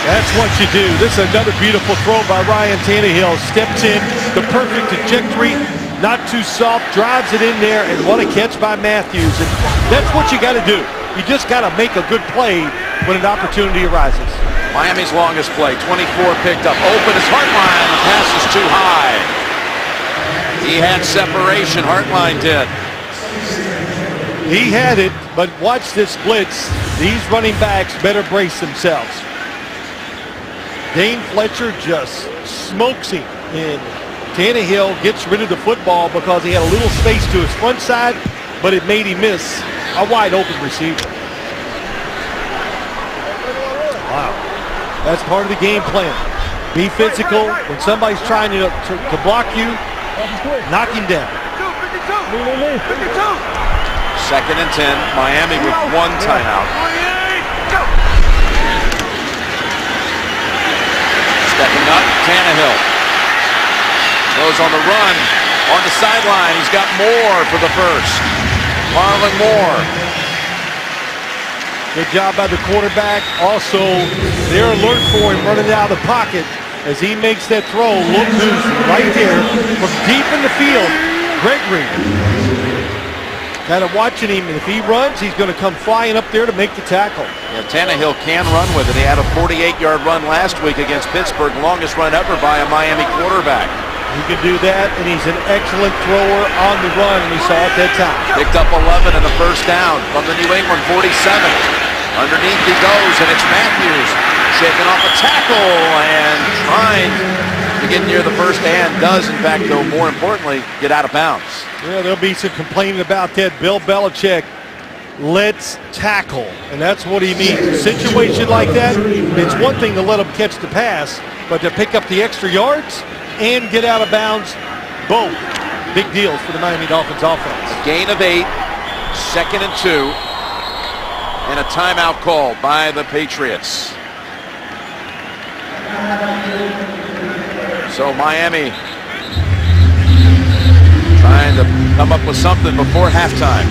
That's what you do. This is another beautiful throw by Ryan Tannehill. Steps in, the perfect trajectory, not too soft, drives it in there, and what a catch by Matthews. And that's what you got to do. You just got to make a good play when an opportunity arises.
Miami's longest play, 24 picked up. Open is Hartline. The pass is too high. He had separation. Hartline did.
He had it, but watch this blitz. These running backs better brace themselves. Dane Fletcher just smokes him, and Tannehill gets rid of the football because he had a little space to his front side, but it made him miss a wide open receiver. Wow. That's part of the game plan. Be physical. When somebody's trying to block you, knock him down.
2nd and 10. Miami with 1 timeout. Stepping up, Tannehill. Goes on the run. On the sideline, he's got Moore for the first. Marlon Moore.
Good job by the quarterback. Also, they're alert for him running out of the pocket as he makes that throw. Look who's right there from deep in the field. Gregory. Kind of watching him, and if he runs, he's going to come flying up there to make the tackle.
Yeah, Tannehill can run with it. He had a 48-yard run last week against Pittsburgh, longest run ever by a Miami quarterback.
He can do that, and he's an excellent thrower on the run, and we saw it that time.
Picked up 11 and a first down from the New England 47. Underneath he goes, and it's Matthews shaking off a tackle and trying to get near the first, and does, in fact, though, more importantly, get out of bounds.
Yeah, there'll be some complaining about that. Bill Belichick, let's tackle, and that's what he means. A situation like that, it's one thing to let him catch the pass, but to pick up the extra yards and get out of bounds, both big deals for the Miami Dolphins offense.
Gain of 8, 2nd and 2, and a timeout called by the Patriots. So Miami Trying to come up with something before halftime.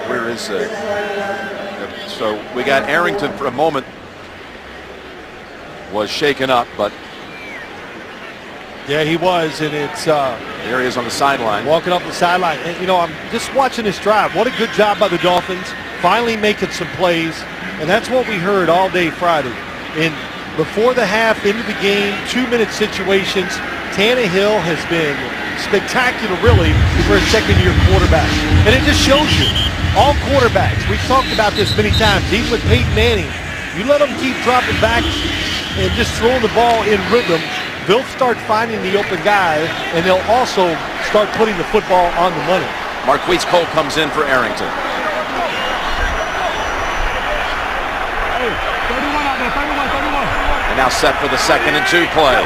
Where is it? So we got Arrington for a moment. Was shaken up, but
yeah, he was, and it's
there he is on the sideline.
walking up the sideline. And, you know, I'm just watching this drive. What a good job by the Dolphins, finally making some plays, and that's what we heard all day Friday. And before the half, into the game, 2-minute situations, Tannehill has been spectacular, really, for a second-year quarterback. And it just shows you, all quarterbacks, we've talked about this many times, even with Peyton Manning, you let them keep dropping back and just throwing the ball in rhythm, they'll start finding the open guy, and they'll also start putting the football on the money.
Marquise Cole comes in for Arrington. And now set for the 2nd and 2 play.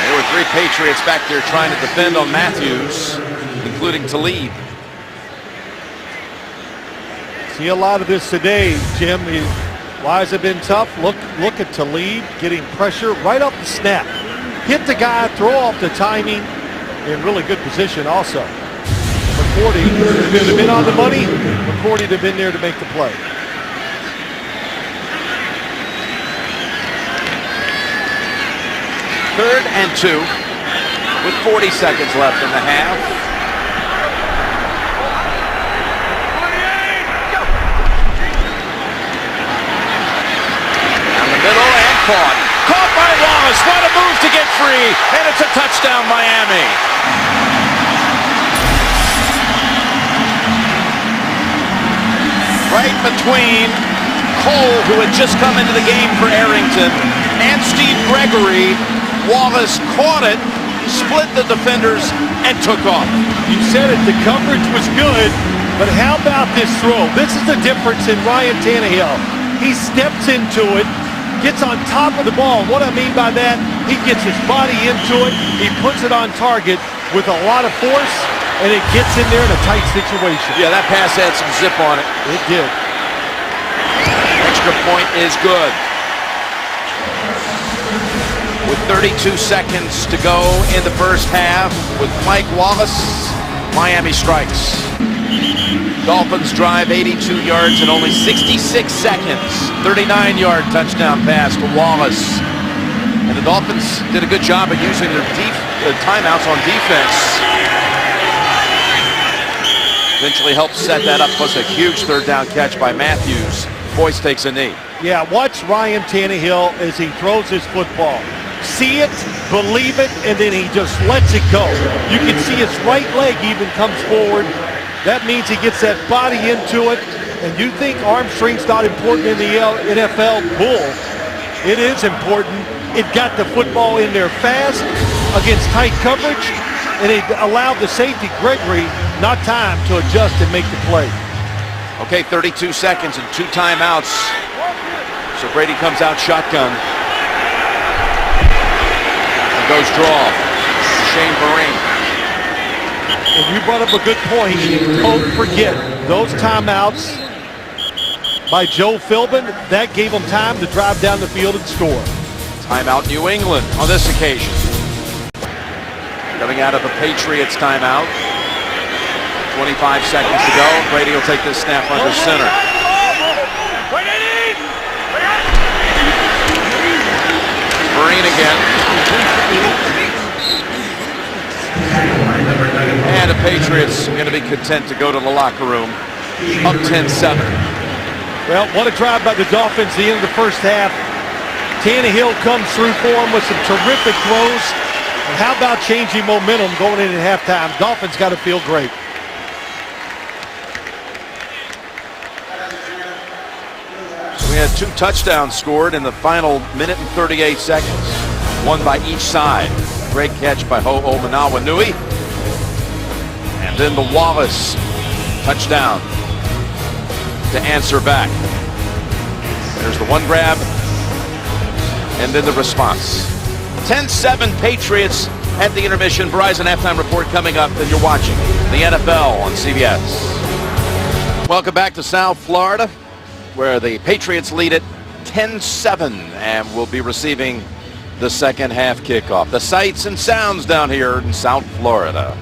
There were 3 Patriots back there trying to defend on Matthews, including Talib.
See a lot of this today, Jim. Why has it been tough? Look at Talib getting pressure right off the snap. Hit the guy, throw off the timing, in really good position also. McCourty, if it had been on the money, McCourty would have been there to make the play.
Third and 2 with 40 seconds left in the half. Down the middle and caught by Wallace. What a move to get free, and it's a touchdown, Miami. Right between Cole, who had just come into the game for Arrington, and Steve Gregory, Wallace caught it, split the defenders, and took off.
You said it, the coverage was good, but how about this throw? This is the difference in Ryan Tannehill. He steps into it, gets on top of the ball. What I mean by that, he gets his body into it, he puts it on target with a lot of force, and it gets in there in a tight situation.
Yeah, that pass had some zip on it.
It did.
Extra point is good. With 32 seconds to go in the first half, with Mike Wallace, Miami strikes. Dolphins drive 82 yards in only 66 seconds. 39-yard touchdown pass to Wallace. And the Dolphins did a good job at using their timeouts on defense. Eventually helped set that up, plus a huge third down catch by Matthews. Boyce takes a knee.
Yeah, watch Ryan Tannehill as he throws his football. See it, believe it, and then he just lets it go. You can see his right leg even comes forward. That means he gets that body into it. And you think arm strength's not important in the NFL? Bull. It is important. It got the football in there fast against tight coverage, and it allowed the safety, Gregory, not time to adjust and make the play.
Okay, 32 seconds and 2 timeouts. So Brady comes out shotgun. And goes draw. Shane Vereen.
And you brought up a good point. Don't forget those timeouts by Joe Philbin. That gave them time to drive down the field and score.
Timeout New England on this occasion. Coming out of the Patriots timeout. 25 seconds to go. Brady will take this snap under center. Vereen again. And the Patriots are going to be content to go to the locker room. Up 10-7.
Well, what a drive by the Dolphins at the end of the first half. Tannehill comes through for him with some terrific throws. And how about changing momentum going in at halftime? Dolphins got to feel great.
So we had 2 touchdowns scored in the final minute and 38 seconds. One by each side. Great catch by Ho'o Manawanui. And then the Wallace touchdown to answer back. There's the one grab. And then the response. 10-7 Patriots at the intermission. Verizon halftime report coming up, and you're watching the NFL on CBS. Welcome back to South Florida, where the Patriots lead it 10-7 and will be receiving the second half kickoff. The sights and sounds down here in South Florida.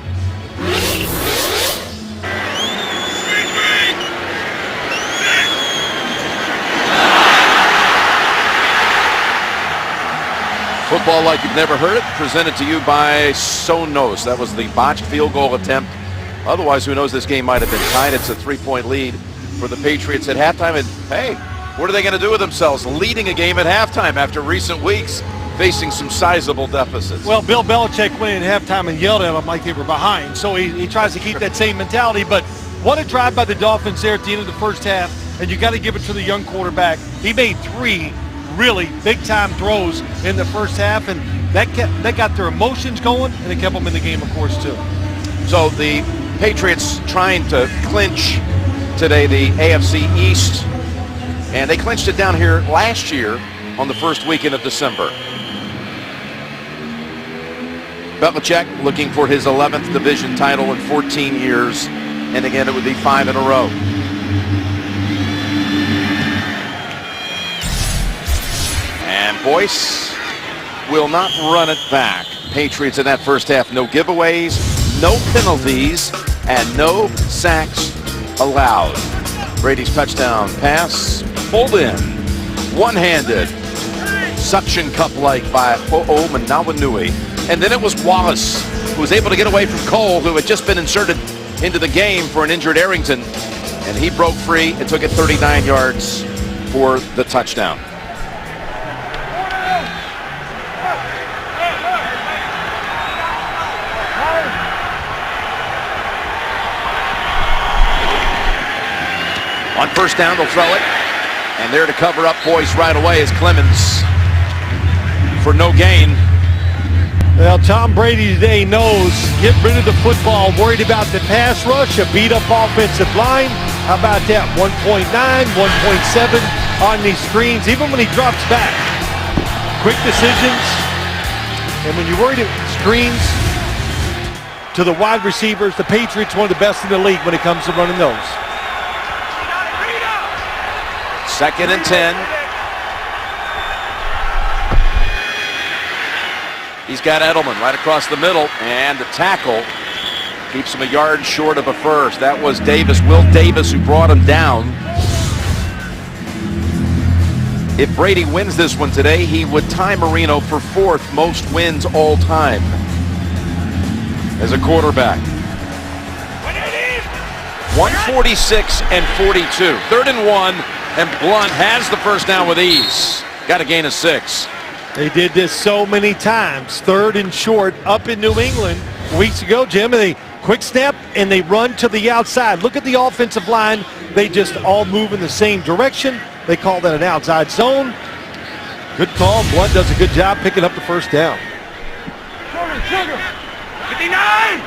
Football like you've never heard it, presented to you by Sonos. That was the botched field goal attempt. Otherwise, who knows, this game might have been tied. It's a 3-point lead for the Patriots at halftime. And hey, what are they going to do with themselves? Leading a game at halftime after recent weeks, facing some sizable deficits.
Well, Bill Belichick went in at halftime and yelled at them like they were behind. So he tries to keep that same mentality. But what a drive by the Dolphins there at the end of the first half. And you got to give it to the young quarterback. He made 3 really big-time throws in the first half, and that got their emotions going, and it kept them in the game, of course, too.
So the Patriots trying to clinch today the AFC East, and they clinched it down here last year on the first weekend of December. Belichick looking for his 11th division title in 14 years, and again, it would be 5 in a row. And Boyce will not run it back. Patriots in that first half, no giveaways, no penalties, and no sacks allowed. Brady's touchdown pass pulled in, one-handed, suction cup-like by Ho'o Manawanui. And then it was Wallace who was able to get away from Cole, who had just been inserted into the game for an injured Arrington. And he broke free and took it 39 yards for the touchdown. On first down, they'll throw it. And there to cover up Boyce right away is Clemens for no gain.
Well, Tom Brady today knows, get rid of the football, worried about the pass rush, a beat-up offensive line. How about that? 1.9, 1.7 on these screens, even when he drops back. Quick decisions. And when you're worried about screens to the wide receivers, the Patriots one of the best in the league when it comes to running those.
2nd and 10. He's got Edelman right across the middle, and the tackle keeps him a yard short of a first. That was Davis, Will Davis, who brought him down. If Brady wins this one today, he would tie Marino for 4th most wins all time as a quarterback. 146 and 42. 3rd and 1, and Blunt has the first down with ease. Got a gain of 6.
They did this so many times. 3rd and short up in New England weeks ago, Jim, and they quick snap and they run to the outside. Look at the offensive line. They just all move in the same direction. They call that an outside zone. Good call. Blunt does a good job picking up the first down.
59!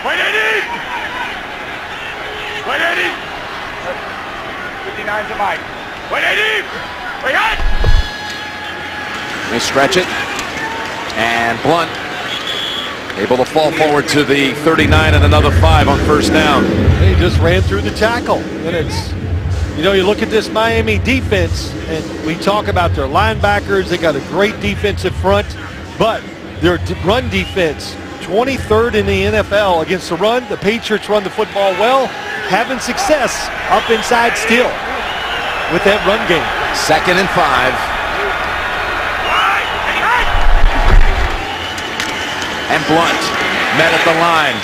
180! 59's a mic. 180! We got it!
They stretch it, and Blunt able to fall forward to the 39 and another 5 on first down.
They just ran through the tackle. And it's, you know, you look at this Miami defense, and we talk about their linebackers. They got a great defensive front, but their run defense, 23rd in the NFL against the run. The Patriots run the football well, having success up inside still with that run game.
2nd and 5. And Blunt met at the line.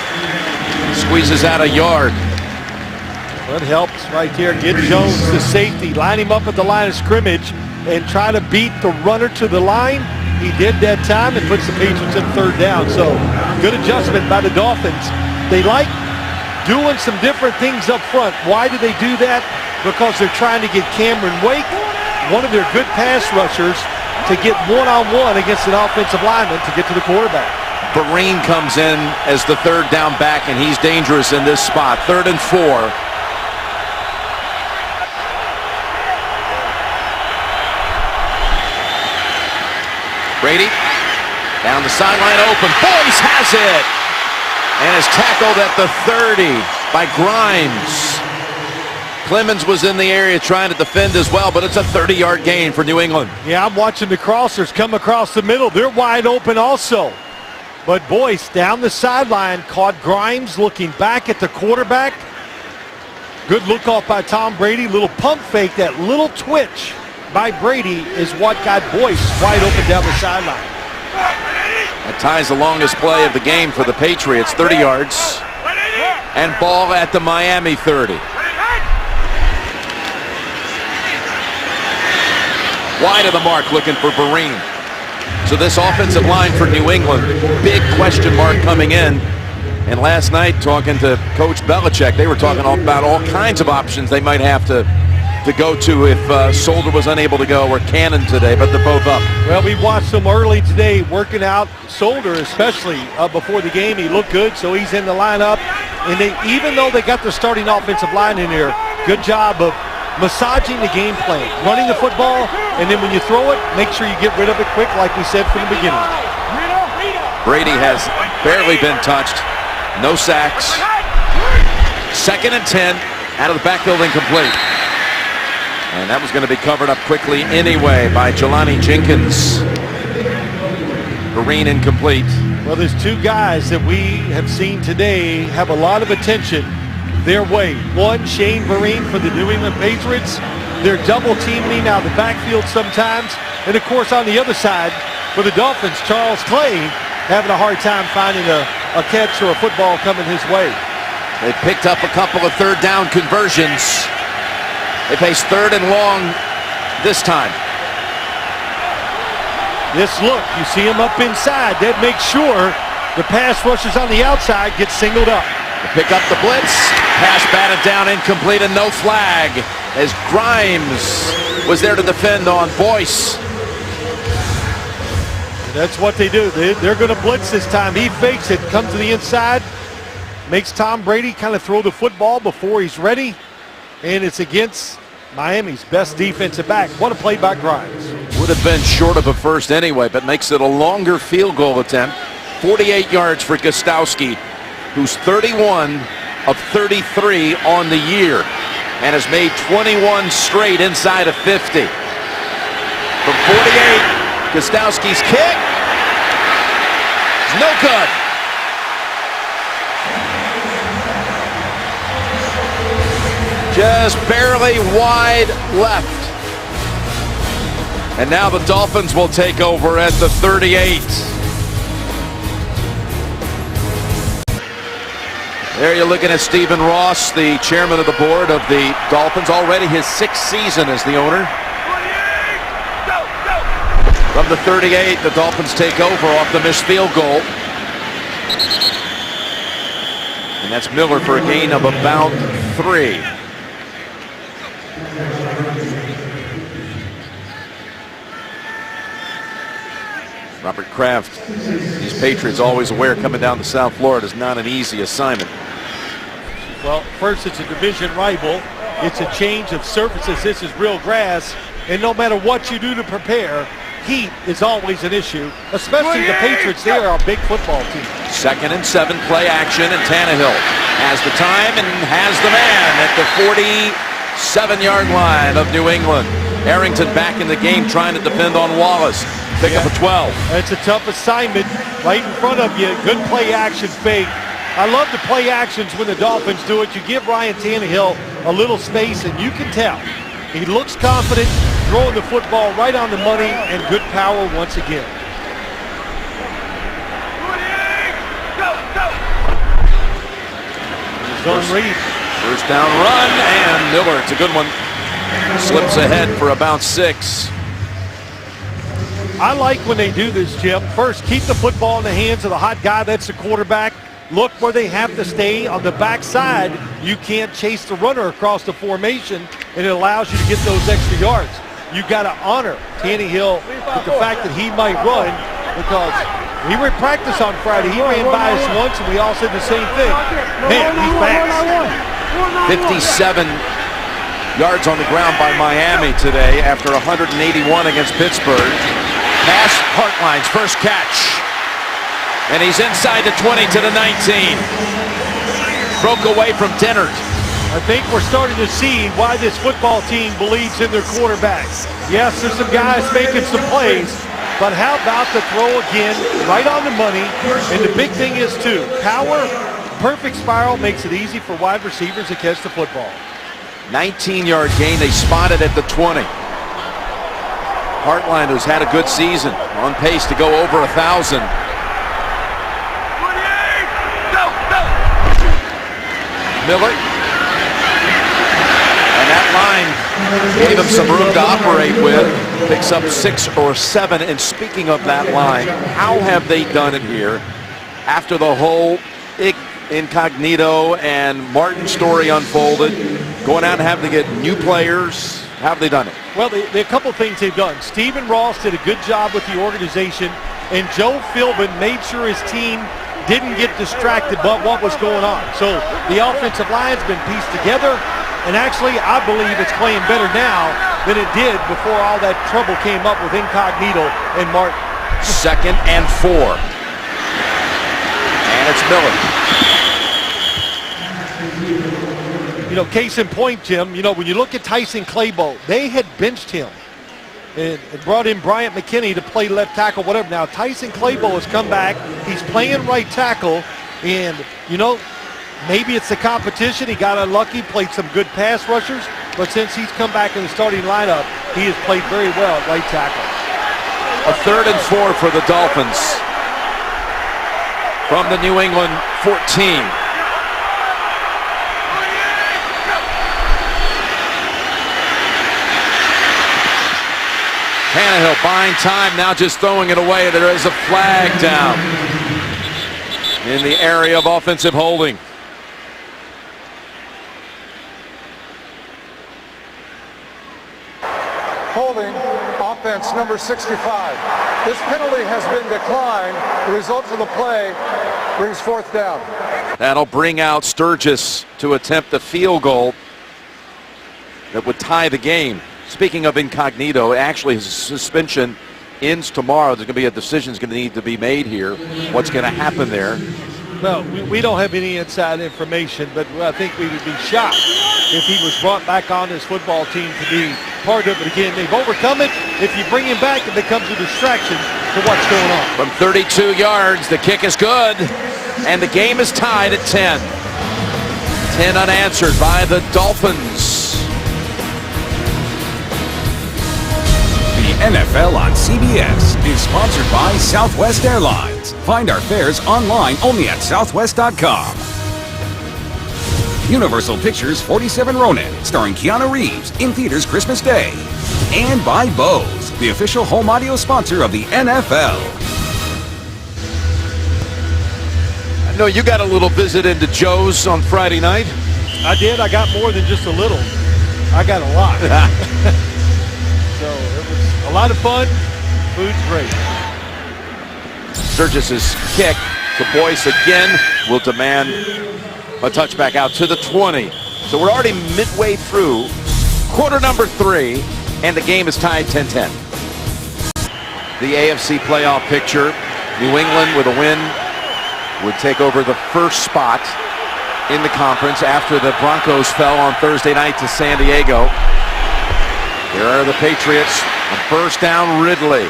Squeezes out a yard.
That helps right there. Get Jones the safety. Line him up at the line of scrimmage and try to beat the runner to the line. He did that time and puts the Patriots in 3rd down. So good adjustment by the Dolphins. They like doing some different things up front. Why do they do that? Because they're trying to get Cameron Wake, one of their good pass rushers, to get one-on-one against an offensive lineman to get to the quarterback.
Vereen comes in as the 3rd down back, and he's dangerous in this spot. 3rd and 4. Brady Down the sideline open. Boyce has it. And is tackled at the 30 by Grimes. Clemens was in the area trying to defend as well, but it's a 30-yard gain for New England.
Yeah, I'm watching the crossers come across the middle. They're wide open also. But Boyce down the sideline caught Grimes looking back at the quarterback. Good look off by Tom Brady. Little pump fake, that little twitch by Brady is what got Boyce wide open down the sideline.
That ties the longest play of the game for the Patriots, 30 yards. And ball at the Miami 30. Wide of the mark, looking for Vereen. So this offensive line for New England, big question mark coming in. And last night, talking to Coach Belichick, they were talking about all kinds of options they might have to go to if Solder was unable to go, or Cannon today, but they're both up.
Well, we watched them early today working out Solder, especially before the game. He looked good, so he's in the lineup. And even though they got the starting offensive line in here, good job of massaging the game plan, running the football, and then when you throw it, make sure you get rid of it quick, like we said from the beginning.
Brady has barely been touched. No sacks. 2nd and 10, out of the backfield, incomplete. And that was going to be covered up quickly anyway by Jelani Jenkins. Vereen incomplete.
Well, there's two guys that we have seen today have a lot of attention their way. One, Shane Vereen for the New England Patriots. They're double teaming out of the backfield sometimes. And of course, on the other side, for the Dolphins, Charles Clay having a hard time finding a catch or a football coming his way.
They picked up a couple of 3rd down conversions. They face 3rd and long this time.
This look, you see him up inside. That makes sure the pass rushers on the outside get singled up.
They pick up the blitz. Pass batted down, incomplete, and no flag as Grimes was there to defend on Boyce.
That's what they do. They're going to blitz this time. He fakes it, comes to the inside, makes Tom Brady kind of throw the football before he's ready, and it's against Miami's best defensive back. What a play by Grimes.
Would have been short of a first anyway, but makes it a longer field goal attempt. 48 yards for Gostowski, who's 31 of 33 on the year and has made 21 straight inside of 50. From 48, Gostowski's kick is no good. Just barely wide left. And now the Dolphins will take over at the 38. There you're looking at Stephen Ross, the chairman of the board of the Dolphins, already his 6th season as the owner. From the 38, the Dolphins take over off the missed field goal. And that's Miller for a gain of about 3. Robert Kraft, these Patriots always aware coming down to South Florida is not an easy assignment.
Well, first it's a division rival. It's a change of surfaces. This is real grass. And no matter what you do to prepare, heat is always an issue, especially the Patriots. They are a big football team. 2nd
and 7, play action, and Tannehill has the time and has the man at the 47-yard line of New England. Arrington back in the game trying to defend on Wallace. Pick up a 12.
It's a tough assignment right in front of you. Good play action fake. I love the play actions when the Dolphins do it. You give Ryan Tannehill a little space, and you can tell he looks confident, throwing the football right on the money, and good power once again.
First down run, and Miller, it's a good one. Slips ahead for about 6.
I like when they do this, Jim. First, keep the football in the hands of the hot guy. That's the quarterback. Look where they have to stay on the backside. You can't chase the runner across the formation, and it allows you to get those extra yards. You got to honor Tannehill with the fact that he might run, because we were in practice on Friday. He ran by us once, and we all said the same thing. Man, he's fast.
57 yards on the ground by Miami today after 181 against Pittsburgh. Pass, Hartline's first catch. And he's inside the 20 to the 19. Broke away from Dennert.
I think we're starting to see why this football team believes in their quarterbacks. Yes, there's some guys making some plays, but how about the throw again, right on the money? And the big thing is, too, power, perfect spiral makes it easy for wide receivers to catch the football.
19-yard gain. They spotted at the 20. Hartline, who's had a good season, on pace to go over 1,000. Miller. And that line gave him some room to operate with. Picks up 6 or 7. And speaking of that line, how have they done it here after the whole Incognito and Martin story unfolded? Going out and having to get new players. How have they done it?
Well, a couple things they've done. Stephen Ross did a good job with the organization, and Joe Philbin made sure his team didn't get distracted by what was going on. So the offensive line's been pieced together, and actually I believe it's playing better now than it did before all that trouble came up with Incognito and Martin.
2nd and 4. And it's Miller.
You know, case in point, Jim, you know, when you look at Tyson Clabo, they had benched him and brought in Bryant McKinney to play left tackle, whatever. Now, Tyson Clabo has come back. He's playing right tackle, and, you know, maybe it's the competition. He got unlucky, played some good pass rushers, but since he's come back in the starting lineup, he has played very well at right tackle.
A 3rd and 4 for the Dolphins from the New England 14. Tannehill buying time, now just throwing it away. There is a flag down in the area of offensive holding.
Holding, offense number 65. This penalty has been declined. The result of the play brings 4th down.
That'll bring out Sturgis to attempt the field goal that would tie the game. Speaking of Incognito, actually his suspension ends tomorrow. There's going to be a decision that's going to need to be made here. What's going to happen there?
Well, we don't have any inside information, but I think we would be shocked if he was brought back on this football team to be part of it again. They've overcome it. If you bring him back, it becomes a distraction to what's going on.
From 32 yards, the kick is good, and the game is tied at 10. 10 unanswered by the Dolphins.
NFL on CBS is sponsored by Southwest Airlines. Find our fares online only at southwest.com. Universal Pictures 47 Ronin, starring Keanu Reeves, in theaters Christmas Day. And by Bose, the official home audio sponsor of the NFL.
I know you got a little visit into Joe's on Friday night.
I did. I got more than just a little. I got a lot. So it was a lot of fun. Food's great.
Sturgis's kick to Boyce again will demand a touchback out to the 20. So we're already midway through quarter number 3, and the game is tied 10-10. The AFC playoff picture. New England with a win would take over the first spot in the conference after the Broncos fell on Thursday night to San Diego. Here are the Patriots. A first down, Ridley.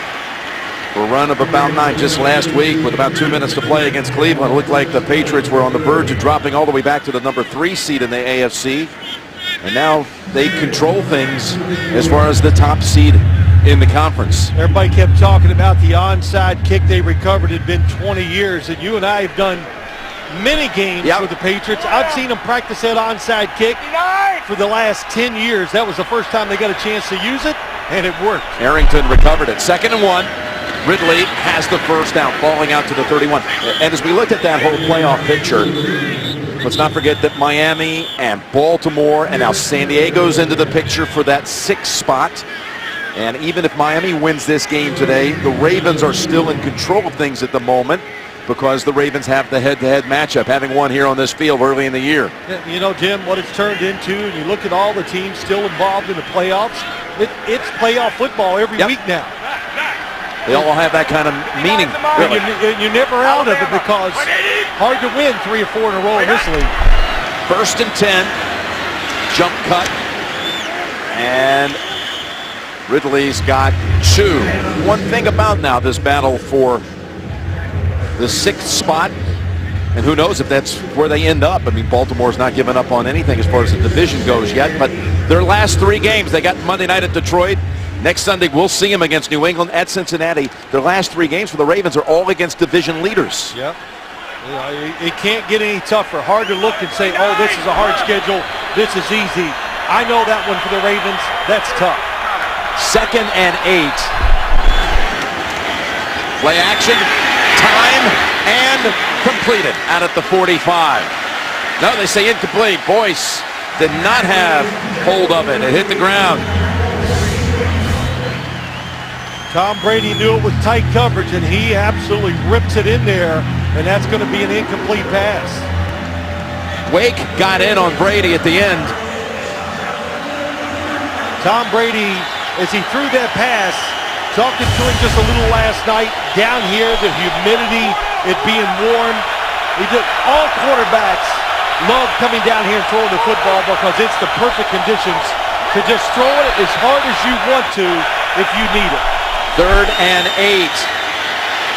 For a run of about 9 just last week with about 2 minutes to play against Cleveland. It looked like the Patriots were on the verge of dropping all the way back to the number 3 seed in the AFC. And now they control things as far as the top seed in the conference.
Everybody kept talking about the onside kick they recovered. It had been 20 years, and you and I have done many games with the Patriots. I've seen them practice that onside kick for the last 10 years. That was the first time they got a chance to use it, and it worked.
Arrington recovered it. 2nd and 1. Ridley has the first down, falling out to the 31. And as we looked at that whole playoff picture, let's not forget that Miami and Baltimore and now San Diego's into the picture for that 6th spot. And even if Miami wins this game today, the Ravens are still in control of things at the moment because the Ravens have the head-to-head matchup, having won here on this field early in the year.
You know, Jim, what it's turned into, and you look at all the teams still involved in the playoffs, it's playoff football every week now.
They all have that kind of meaning. Really.
You're never out of it because hard to win 3 or 4 in a row in this league.
1st and 10. Jump cut. And Ridley's got 2. One thing about now this battle for the 6th spot, and who knows if that's where they end up. I mean, Baltimore's not giving up on anything as far as the division goes yet, but their last 3 games, they got Monday night at Detroit. Next Sunday, we'll see them against New England at Cincinnati. Their last 3 games for the Ravens are all against division leaders.
Yep. It can't get any tougher. Hard to look and say, oh, this is a hard schedule. This is easy. I know that one for the Ravens. That's tough.
2nd and 8. Play action. Time and completed out at the 45. No, they say incomplete. Boyce did not have hold of it. It hit the ground.
Tom Brady knew it was tight coverage, and he absolutely rips it in there, and that's going to be an incomplete pass.
Wake got in on Brady at the end.
Tom Brady, as he threw that pass, talking to him just a little last night, down here, the humidity, it being warm. All quarterbacks love coming down here and throwing the football because it's the perfect conditions to just throw it as hard as you want to if you need it.
3rd and 8.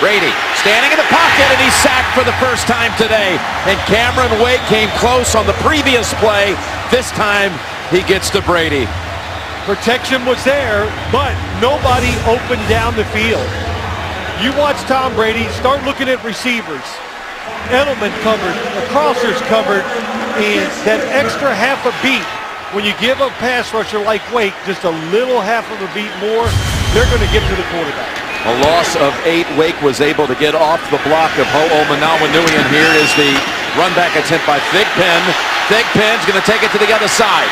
Brady standing in the pocket, and he's sacked for the first time today. And Cameron Wake came close on the previous play. This time he gets to Brady.
Protection was there, but nobody opened down the field. You watch Tom Brady, start looking at receivers. Edelman covered, the crossers covered, and that extra half a beat, when you give a pass rusher like Wake just a little half of a beat more, they're going to get to the quarterback.
A loss of 8. Wake was able to get off the block of Ho'o Manawanui, and here is the run back attempt by Thigpen. Thigpen's going to take it to the other side.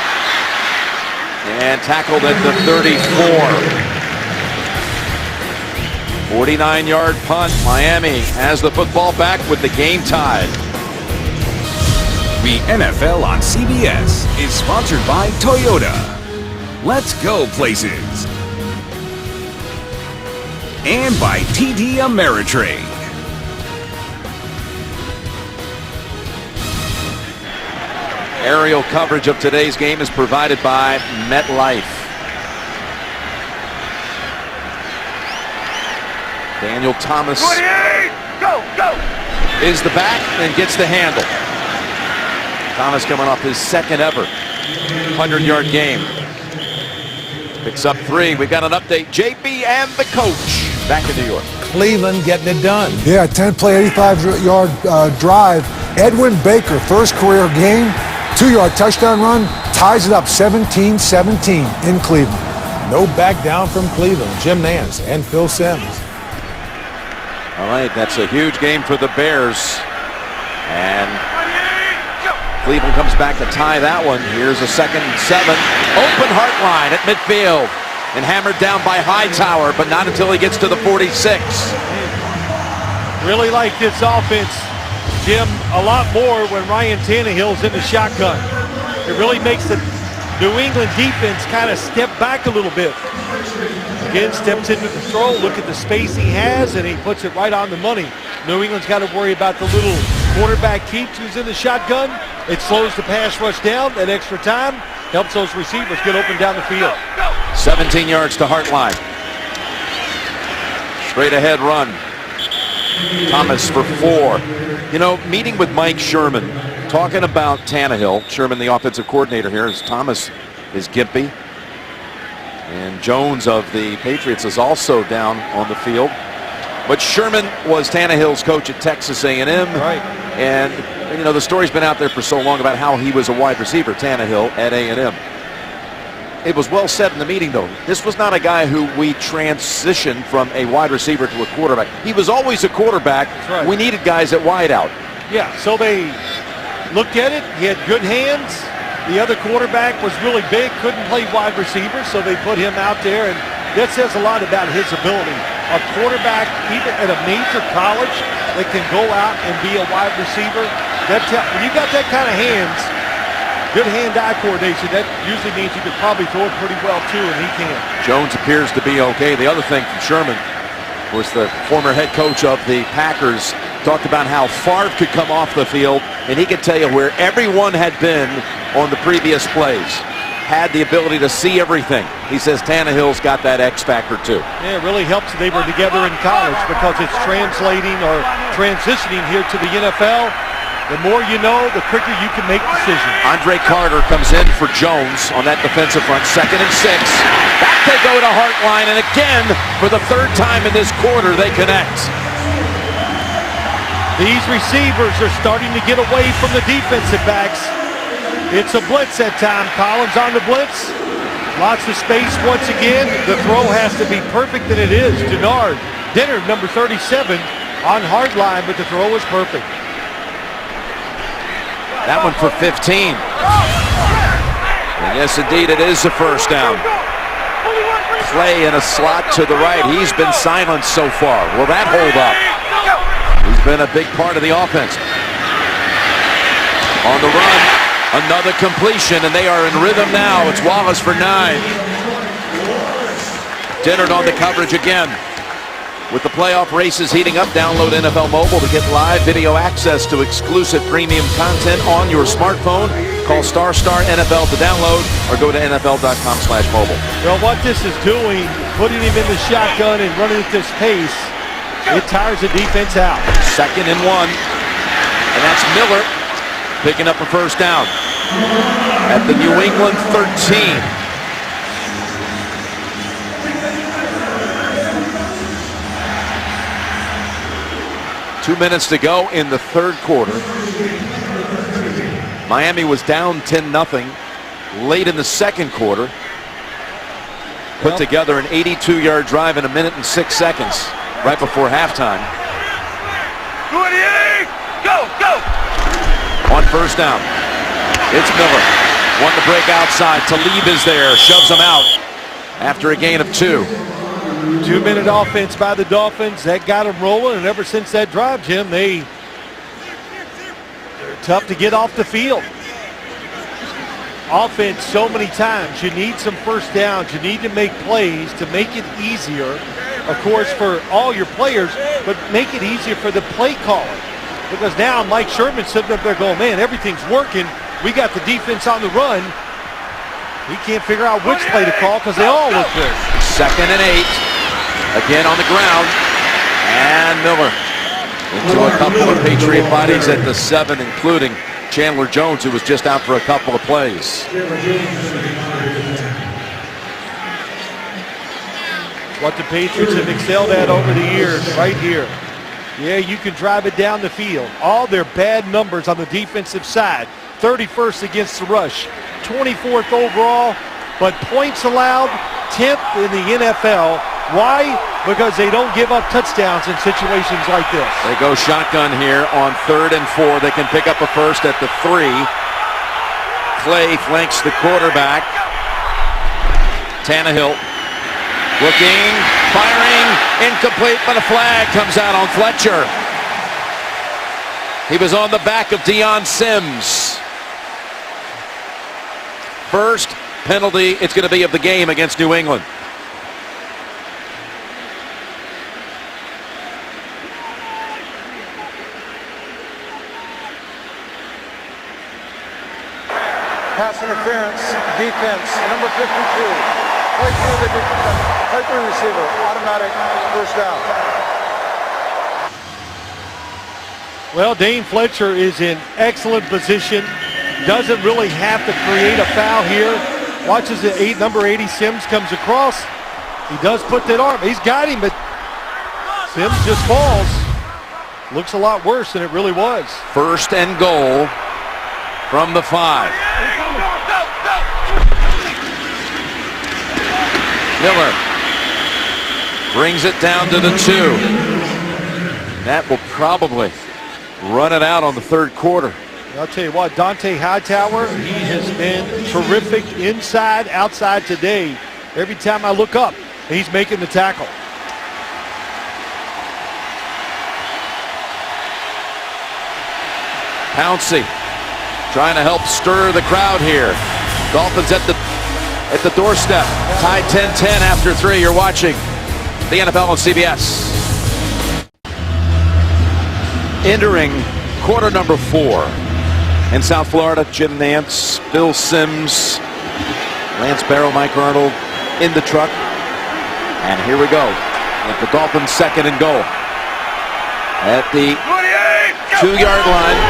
And tackled at the 34. 49-yard punt. Miami has the football back with the game tied.
The NFL on CBS is sponsored by Toyota. Let's go places. And by TD Ameritrade.
Aerial coverage of today's game is provided by MetLife. Daniel Thomas is the back and gets the handle. Thomas coming off his 2nd ever 100-yard game. Picks up 3. We've got an update. JB and the coach back in New York.
Cleveland getting it done.
Yeah, 10-play, 85-yard drive. Edwin Baker, first career game, 2-yard touchdown run, ties it up 17-17 in Cleveland.
No back down from Cleveland. Jim Nantz and Phil Simms.
All right, that's a huge game for the Bears. And Cleveland comes back to tie that one. Here's a 2nd and 7. Open heart line at midfield. And hammered down by Hightower, but not until he gets to the 46.
Really like this offense, Jim, a lot more when Ryan Tannehill's in the shotgun. It really makes the New England defense kind of step back a little bit. Again, steps into the throw, look at the space he has, and he puts it right on the money. New England's got to worry about the little quarterback keeps who's in the shotgun. It slows the pass rush down. That extra time helps those receivers get open down the field.
17 yards to Hartline. Straight ahead run. Thomas for 4. You know, meeting with Mike Sherman, talking about Tannehill. Sherman, the offensive coordinator here, as Thomas is gimpy. And Jones of the Patriots is also down on the field. But Sherman was Tannehill's coach at Texas A&M.
Right.
And, you know, the story's been out there for so long about how he was a wide receiver, Tannehill, at A&M. It was well said in the meeting, though. This was not a guy who we transitioned from a wide receiver to a quarterback. He was always a quarterback.
Right.
We needed guys at wide out.
Yeah, so they looked at it. He had good hands. The other quarterback was really big, couldn't play wide receiver, so they put him out there, and that says a lot about his ability. A quarterback, even at a major college, that can go out and be a wide receiver. When you got that kind of hands, good hand-eye coordination, that usually means you could probably throw it pretty well, too, and he can.
Jones appears to be okay. The other thing from Sherman, Of course, the former head coach of the Packers talked about how Favre could come off the field, and he could tell you where everyone had been on the previous plays. Had the ability to see everything. He says Tannehill's got that X factor too.
Yeah, it really helps that they were together in college because it's translating or transitioning here to the NFL. The more you know, the quicker you can make decisions.
Andre Carter comes in for Jones on that defensive front. 2nd and 6. Back they go to Hartline, and again, for the 3rd time in this quarter, they connect.
These receivers are starting to get away from the defensive backs. It's a blitz that time. Collins on the blitz. Lots of space once again. The throw has to be perfect, and it is. Denard, number 37, on hard line, but the throw was perfect.
That one for 15. And yes, indeed, it is a first down. Clay in a slot to the right. He's been silenced so far. Will that hold up? He's been a big part of the offense. On the run, another completion, and they are in rhythm now. It's Wallace for 9. Dennard on the coverage again. With the playoff races heating up, download NFL Mobile to get live video access to exclusive premium content on your smartphone. Call ** NFL to download or go to NFL.com/mobile.
Well, what this is doing, putting him in the shotgun and running at this pace, it tires the defense out.
2nd and 1. And that's Miller picking up a first down at the New England 13. Two minutes to go in the 3rd quarter. Miami was down 10-0 late in the 2nd quarter. Put together an 82-yard drive in 1 minute and 6 seconds right before halftime.
Go!
On first down, it's Miller. One to break outside. Talib is there, shoves him out after a gain of 2.
2-minute offense by the Dolphins. That got them rolling, and ever since that drive, Jim, they're tough to get off the field. Offense so many times. You need some first downs. You need to make plays to make it easier, of course, for all your players, but make it easier for the play caller. Because now Mike Sherman's sitting up there going, man, everything's working. We got the defense on the run. He can't figure out which play to call because they all look good.
2nd and 8. Again on the ground. And Miller into a couple of Patriot bodies at the 7, including Chandler Jones, who was just out for a couple of plays.
What the Patriots have excelled at over the years, right here. Yeah, you can drive it down the field. All their bad numbers on the defensive side. 31st against the rush. 24th overall, but points allowed, 10th in the NFL. Why? Because they don't give up touchdowns in situations like this.
They go shotgun here on 3rd and 4. They can pick up a first at the 3. Clay flanks the quarterback. Tannehill looking, firing, incomplete, but a flag comes out on Fletcher. He was on the back of Deion Sims. First penalty, it's going to be of the game against New England.
Pass interference, defense, number 52. Play through the receiver, automatic first down.
Well, Dane Fletcher is in excellent position. Doesn't really have to create a foul here. Watches the number 80 Sims comes across. He does put that arm. He's got him, but Sims just falls. Looks a lot worse than it really was.
1st and goal from the 5. Miller brings it down to the 2. That will probably run it out on the 3rd quarter.
I'll tell you what, Dante Hightower, he has been terrific inside, outside today. Every time I look up, he's making the tackle.
Pouncey trying to help stir the crowd here. Dolphins at the doorstep. Tied 10-10 after 3. You're watching the NFL on CBS. Entering quarter number 4. In South Florida, Jim Nantz, Bill Sims, Lance Barrow, Mike Arnold in the truck. And here we go at the Dolphins' 2nd and goal. At the 2-yard line.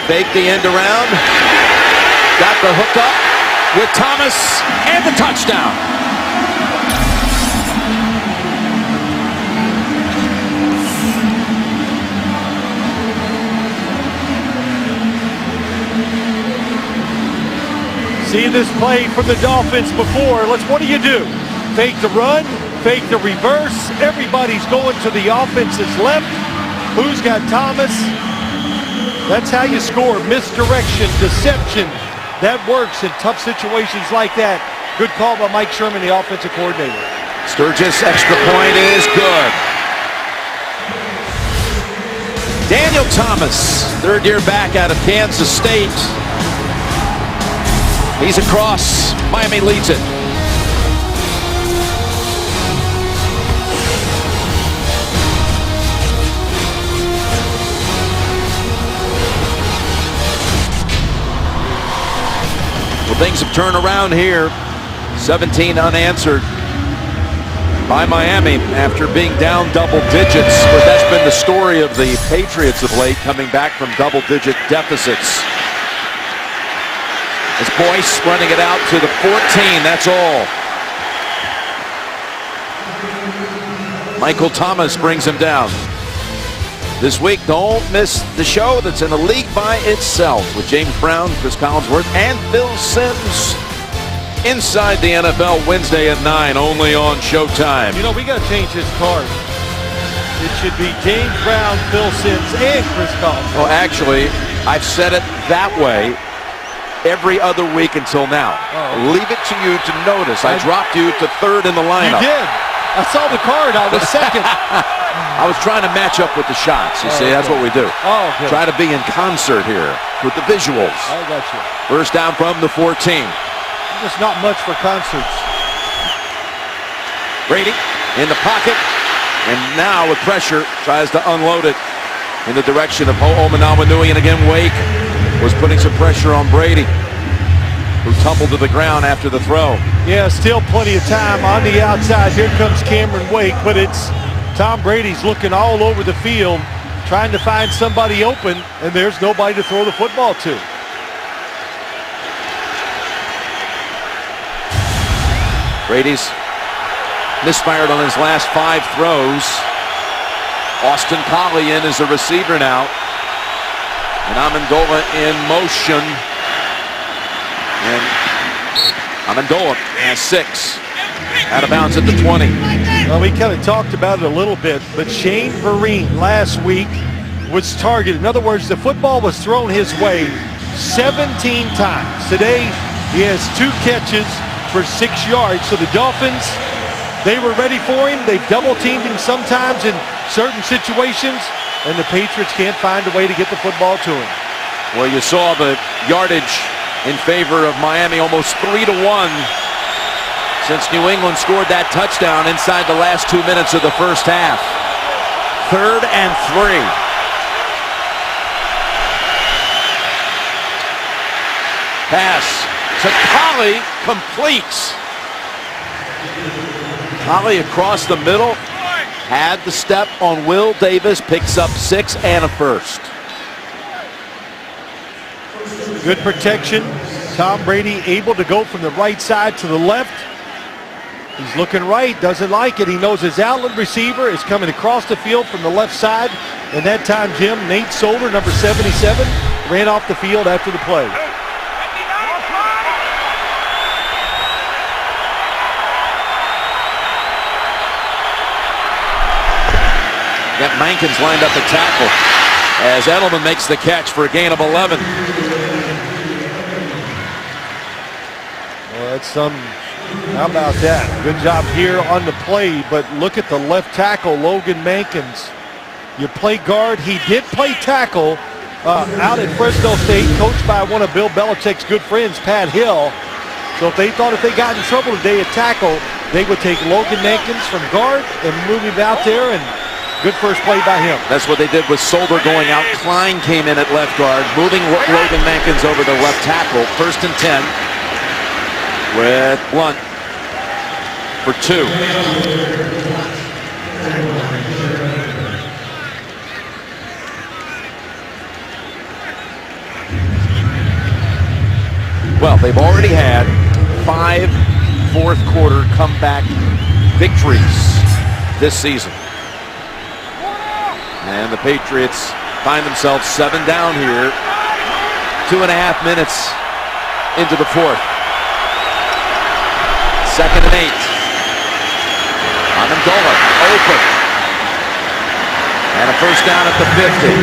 Fake the end around. Got the hook up with Thomas and the touchdown.
Seen this play from the Dolphins before. What do you do? Fake the run, fake the reverse. Everybody's going to the offense's left. Who's got Thomas? That's how you score. Misdirection, deception. That works in tough situations like that. Good call by Mike Sherman, the offensive coordinator.
Sturgis, extra point is good. Daniel Thomas, 3rd-year back out of Kansas State. He's across. Miami leads it. Well, things have turned around here. 17 unanswered by Miami after being down double digits. But that's been the story of the Patriots of late, coming back from double-digit deficits. It's Boyce running it out to the 14. That's all. Michael Thomas brings him down. This week, don't miss the show that's in a league by itself with James Brown, Chris Collinsworth, and Bill Sims. Inside the NFL Wednesday at 9, only on Showtime.
You know, we got to change this card. It should be James Brown, Bill Sims, and Chris Collinsworth.
Well, actually, I've said it that way every other week until now. Leave it to you to notice. I dropped you to 3rd in the lineup.
You did. I saw the card. I was 2nd.
I was trying to match up with the shots. You see, that's what we do.
Okay.
Try to be in concert here with the visuals.
I got you.
First down from the 14.
Just not much for concerts.
Brady in the pocket. And now with pressure, tries to unload it in the direction of Ho'omanawanui. And again, Wake was putting some pressure on Brady, who tumbled to the ground after the throw.
Yeah, still plenty of time on the outside. Here comes Cameron Wake, but it's Tom Brady's looking all over the field, trying to find somebody open, and there's nobody to throw the football to.
Brady's misfired on his last 5 throws. Austin Collie in as a receiver now. And Amendola in motion. And Amendola has 6. Out of bounds at the 20.
Well, we kind of talked about it a little bit, but Shane Vereen last week was targeted. In other words, the football was thrown his way 17 times. Today, he has 2 catches for 6 yards. So the Dolphins, they were ready for him. They've double-teamed him sometimes in certain situations, and the Patriots can't find a way to get the football to him.
Well, you saw the yardage in favor of Miami, almost 3-1 since New England scored that touchdown inside the last 2 minutes of the first half. 3rd and 3. Pass to Collie, completes. Collie across the middle, had the step on Will Davis, picks up 6 and a first.
Good protection. Tom Brady able to go from the right side to the left. He's looking right, doesn't like it. He knows his outlet receiver is coming across the field from the left side. And that time, Jim, Nate Solder, number 77, ran off the field after the play.
Got Mankins lined up to tackle as Edelman makes the catch for a gain of 11.
Well, that's some. How about that? Good job here on the play, but look at the left tackle, Logan Mankins. You play guard. He did play tackle out at Fresno State, coached by one of Bill Belichick's good friends, Pat Hill. So if they thought if they got in trouble today at tackle, they would take Logan Mankins from guard and move him out there and Good first play by him.
That's what they did with Solder going out. Klein came in at left guard, moving Logan Mankins over to left tackle. 1st and 10 with Blunt for 2. Well, they've already had 5 fourth-quarter comeback victories this season. And the Patriots find themselves 7 down here. 2.5 minutes into the 4th. 2nd and 8. Amendola open. And a first down at the 50.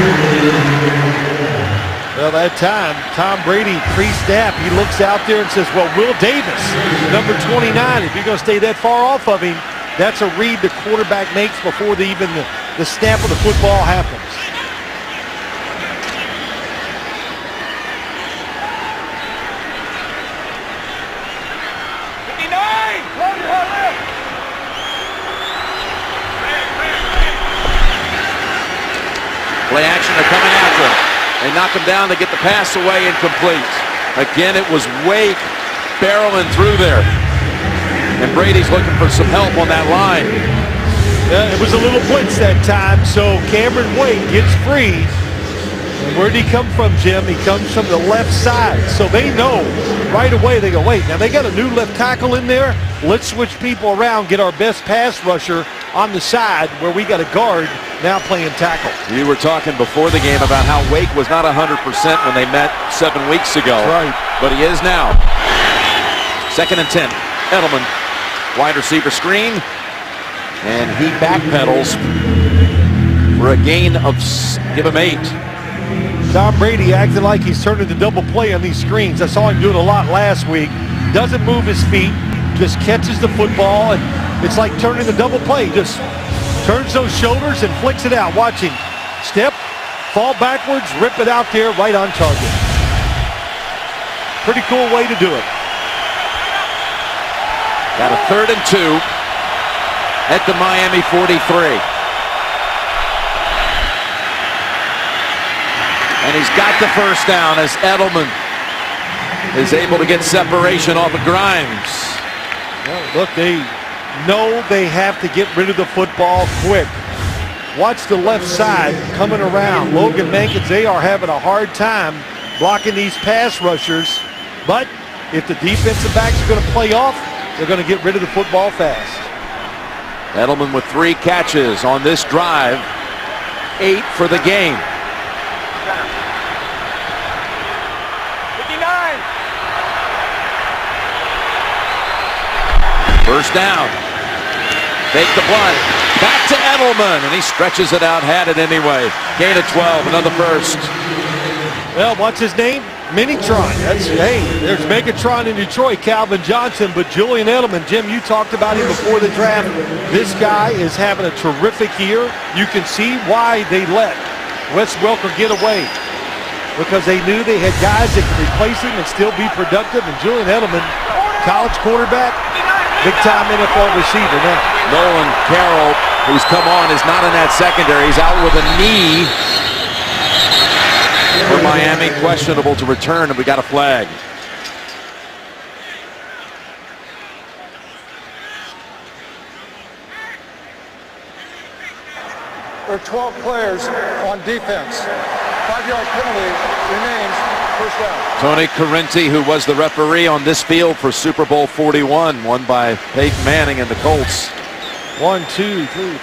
Well, that time, Tom Brady, pre-snap, he looks out there and says, well, Will Davis, number 29, if you're going to stay that far off of him, that's a read the quarterback makes before the snap of the football happens.
Play action, they're coming after him. They knock him down, they get the pass away, incomplete. Again, it was Wake barreling through there. And Brady's looking for some help on that line.
Yeah, it was a little blitz that time, so Cameron Wake gets free. And where did he come from, Jim? He comes from the left side. So they know right away, they go, wait, now they got a new left tackle in there. Let's switch people around, get our best pass rusher on the side where we got a guard now playing tackle.
You were talking before the game about how Wake was not 100% when they met 7 weeks ago.
Right.
But he is now. 2nd and 10. Edelman, wide receiver screen. And he backpedals for a gain of, give him 8.
Tom Brady acting like he's turning the double play on these screens. I saw him do it a lot last week. Doesn't move his feet, just catches the football, and it's like turning the double play. Just turns those shoulders and flicks it out. Watch him. Step, fall backwards, rip it out there, right on target. Pretty cool way to do it.
Got a 3rd and 2 at the Miami 43. And he's got the first down as Edelman is able to get separation off of Grimes.
Well, look, they know they have to get rid of the football quick. Watch the left side coming around. Logan Mankins, they are having a hard time blocking these pass rushers. But if the defensive backs are going to play off, they're going to get rid of the football fast.
Edelman with 3 catches on this drive. 8 for the game.
59.
First down. Fake the Blunt. Back to Edelman, and he stretches it out, had it anyway. Gain of 12, another first.
Well, what's his name? Minitron. Hey, there's Megatron in Detroit, Calvin Johnson, but Julian Edelman, Jim, you talked about him before the draft. This guy is having a terrific year. You can see why they let Wes Welker get away, because they knew they had guys that could replace him and still be productive, and Julian Edelman, college quarterback, big-time NFL receiver now.
Nolan Carroll, who's come on, is not in that secondary. He's out with a knee for Miami, questionable to return, and we got a flag.
There are 12 players on defense. 5-yard penalty remains, first down.
Tony Correnti, who was the referee on this field for Super Bowl 41, won by Peyton Manning and the Colts.
1, 2, 3, 4.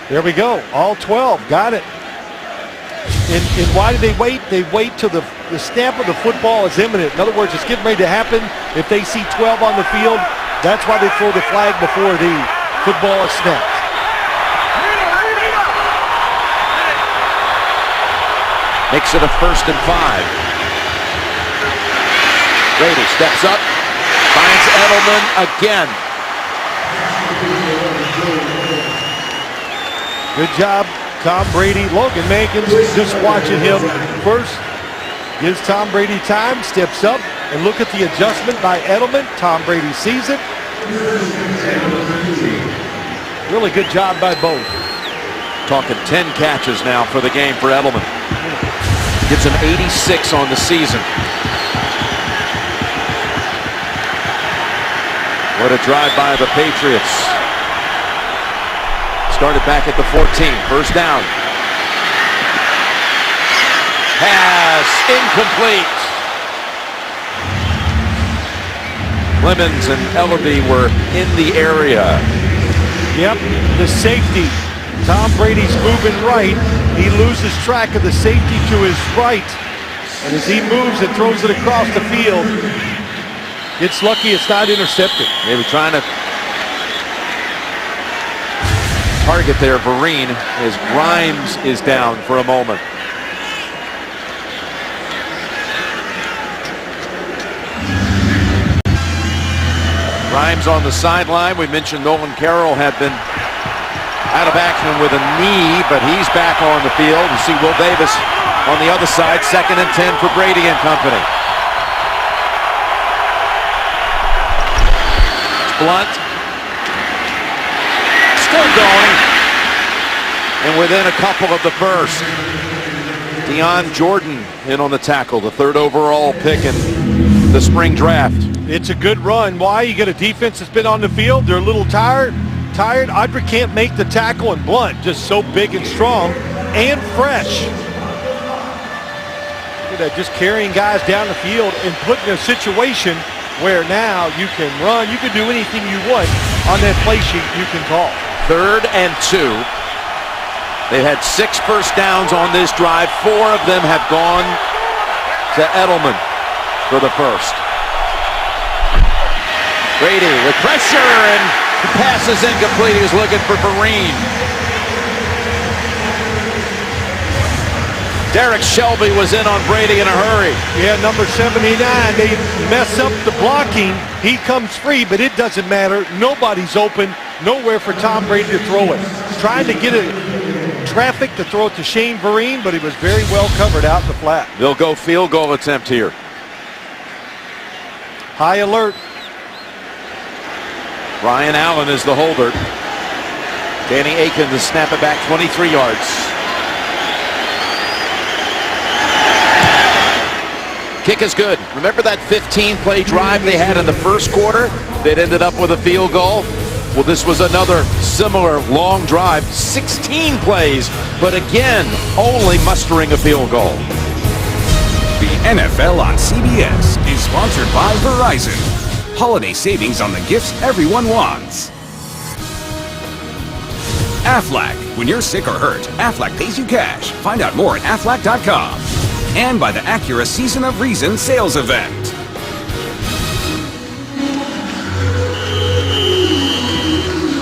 There we go. All 12. Got it. And why did they wait? They wait till the snap of the football is imminent. In other words, it's getting ready to happen. If they see 12 on the field, that's why they throw the flag before the football is snapped.
Makes it a 1st and 5. Brady steps up, finds Edelman again.
Good job, Tom Brady. Logan Mankins, just watching him first. Gives Tom Brady time, steps up, and look at the adjustment by Edelman. Tom Brady sees it. Really good job by both.
Talking 10 catches now for the game for Edelman. Gives him 86 on the season. What a drive by the Patriots. Started back at the 14. First down. Pass incomplete. Clemens and Ellerby were in the area.
Yep, the safety. Tom Brady's moving right. He loses track of the safety to his right. And as he moves and throws it across the field, it's lucky it's not intercepted.
They were trying to target there, Vereen, as Grimes is down for a moment. Grimes on the sideline. We mentioned Nolan Carroll had been out of action with a knee, but he's back on the field. You see Will Davis on the other side, 2nd and 10 for Brady and company. Blunt. Still going. And within a couple of the first. Deion Jordan in on the tackle, the 3rd overall pick in the spring draft.
It's a good run. Why? You get a defense that's been on the field. They're a little tired. Audric can't make the tackle, and Blunt just so big and strong and fresh. Look at that, just carrying guys down the field and putting in a situation where now you can run. You can do anything you want on that play sheet you can call.
3rd and 2. They've had 6 first downs on this drive. 4 of them have gone to Edelman for the first. Brady with pressure, and the pass is incomplete. He was looking for Vereen. Derek Shelby was in on Brady in a hurry.
Yeah, number 79. They mess up the blocking. He comes free, but it doesn't matter. Nobody's open. Nowhere for Tom Brady to throw it. Trying to get it traffic to throw it to Shane Vereen, but he was very well covered out in the flat.
They'll go field goal attempt here.
High alert.
Ryan Allen is the holder. Danny Aiken to snap it back 23 yards. Kick is good. Remember that 15-play drive they had in the first quarter that ended up with a field goal? Well, this was another similar long drive, 16 plays, but again, only mustering a field goal.
The NFL on CBS is sponsored by Verizon. Holiday savings on the gifts everyone wants. Aflac. When you're sick or hurt, Aflac pays you cash. Find out more at aflac.com. And by the Acura Season of Reason sales event.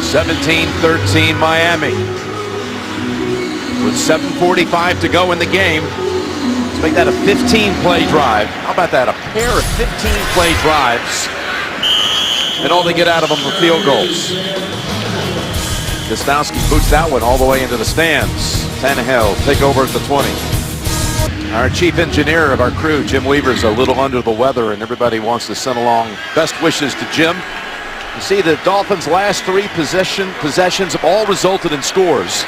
(17-13) Miami. With 7:45 to go in the game. Let's make that a 15-play drive. How about that? A pair of 15-play drives. And all they get out of them are field goals. Gostowski boots that one all the way into the stands. Tannehill take over at the 20. Our chief engineer of our crew, Jim Weaver's a little under the weather, and everybody wants to send along best wishes to Jim. You see the Dolphins' last 3 possessions have all resulted in scores.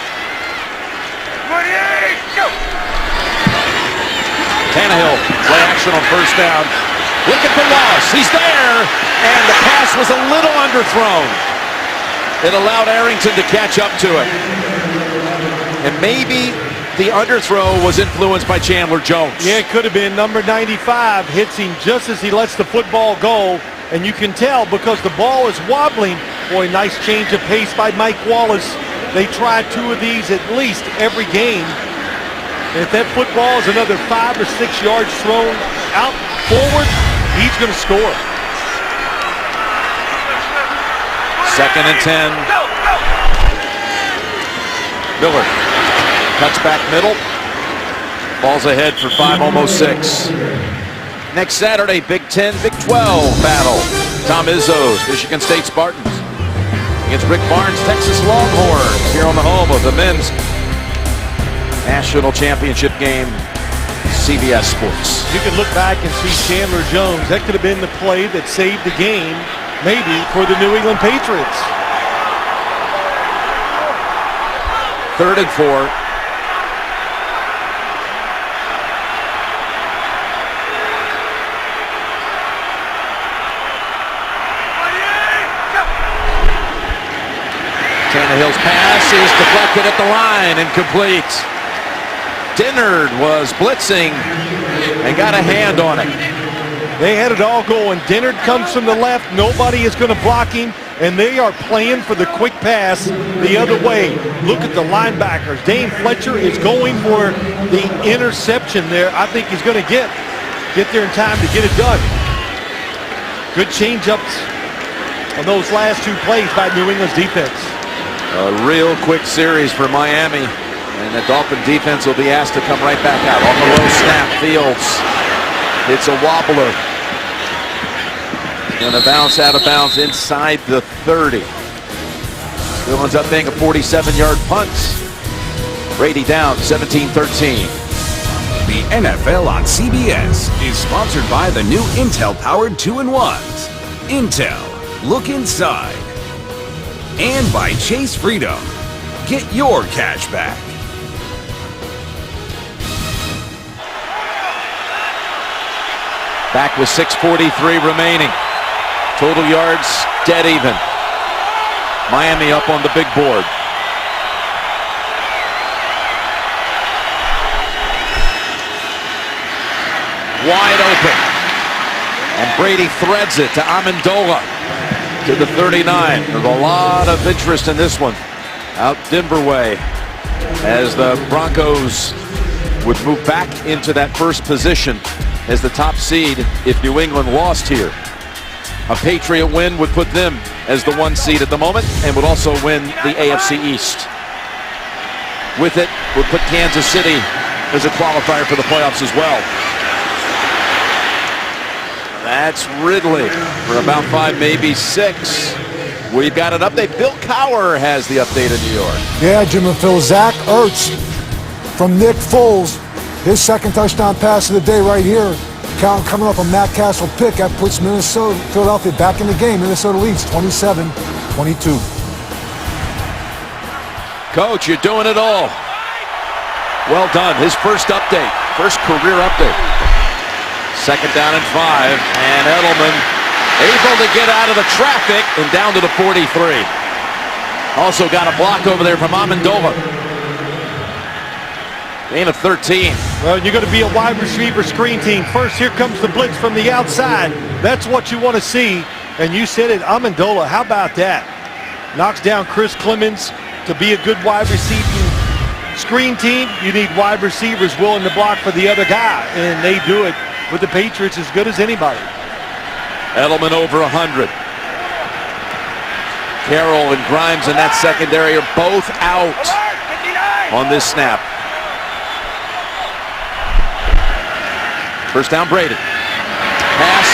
Tannehill, play action on first down. Looking for Wallace. He's there, and the pass was a little underthrown. It allowed Arrington to catch up to it. And maybe the underthrow was influenced by Chandler Jones.
Yeah, it could have been. Number 95 hits him just as he lets the football go. And you can tell because the ball is wobbling. Boy, nice change of pace by Mike Wallace. They try 2 of these at least every game. And if that football is another 5 or 6 yards thrown out forward, he's going to score.
2nd and 10. Miller cuts back middle. Ball's ahead for 5, almost 6. Next Saturday, Big 10, Big 12 battle. Tom Izzo's Michigan State Spartans against Rick Barnes' Texas Longhorns here on the home of the men's national championship game, CBS Sports.
You can look back and see Chandler Jones. That could have been the play that saved the game, maybe, for the New England Patriots.
3rd and 4. Tannehill's pass is deflected at the line, incomplete. Dennard was blitzing and got a hand on it.
They had it all going. Dennard comes from the left. Nobody is going to block him, and they are playing for the quick pass the other way. Look at the linebackers. Dane Fletcher is going for the interception there. I think he's going to get there in time to get it done. Good change-ups on those last 2 plays by New England's defense.
A real quick series for Miami, and the Dolphin defense will be asked to come right back out. On the low snap, Fields. It's a wobbler. Going to bounce out of bounds inside the 30. Still ends up being a 47-yard punt. Brady down 17-13.
The NFL on CBS is sponsored by the new Intel-powered 2-in-1s. Intel, look inside. And by Chase Freedom. Get your cash back.
Back with 6:43 remaining. Total yards dead even. Miami up on the big board. Wide open. And Brady threads it to Amendola to the 39. There's a lot of interest in this one. Out Denver way as the Broncos would move back into that first position as the top seed if New England lost here. A Patriot win would put them as the 1 seed at the moment and would also win the AFC East. With it, would put Kansas City as a qualifier for the playoffs as well. That's Ridley for about 5, maybe 6. We've got an update. Bill Cowher has the update in New York.
Yeah, Jim and Phil. Zach Ertz from Nick Foles. His second touchdown pass of the day right here. Count coming up a Matt Castle pick. That puts Philadelphia back in the game. Minnesota leads 27-22.
Coach, you're doing it all. Well done. His first update. First career update. 2nd down and 5. And Edelman able to get out of the traffic and down to the 43. Also got a block over there from Amendola. Gain of 13.
Well, you're going to be a wide receiver screen team. First, here comes the blitz from the outside. That's what you want to see. And you said it, Amendola, how about that? Knocks down Chris Clemens. To be a good wide receiving screen team, you need wide receivers willing to block for the other guy. And they do it with the Patriots as good as anybody.
Edelman over 100. Carroll and Grimes in that secondary are both out on this snap. First down, Brady. Pass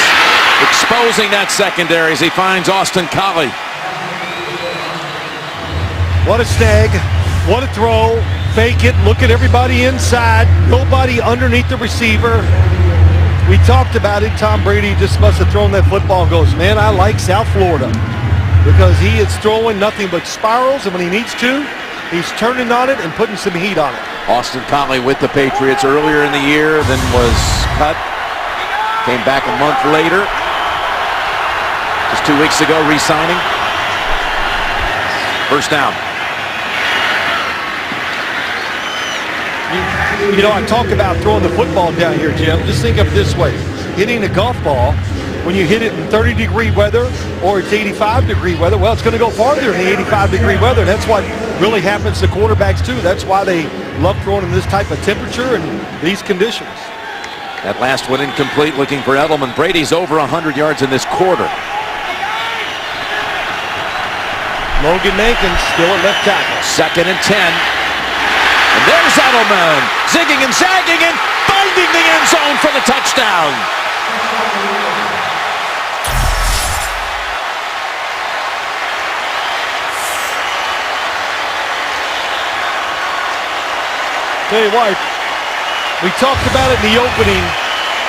exposing that secondary as he finds Austin Collie.
What a snag. What a throw. Fake it. Look at everybody inside. Nobody underneath the receiver. We talked about it. Tom Brady just must have thrown that football and goes, man, I like South Florida. Because he is throwing nothing but spirals, and when he needs to, he's turning on it and putting some heat on it.
Austin Conley with the Patriots earlier in the year, then was cut. Came back a month later. Just 2 weeks ago, re-signing. First down.
You know, I talk about throwing the football down here, Jim. Just think of it this way. Hitting a golf ball, when you hit it in 30-degree weather or it's 85-degree weather, well, it's going to go farther in the 85-degree weather. That's what really happens to quarterbacks, too. That's why they love throwing in this type of temperature and these conditions.
That last one incomplete, looking for Edelman. Brady's over 100 yards in this quarter.
Logan Mankins still at left tackle.
2nd and 10. And there's Edelman, zigging and zagging and finding the end zone for the touchdown.
Tell you what, we talked about it in the opening.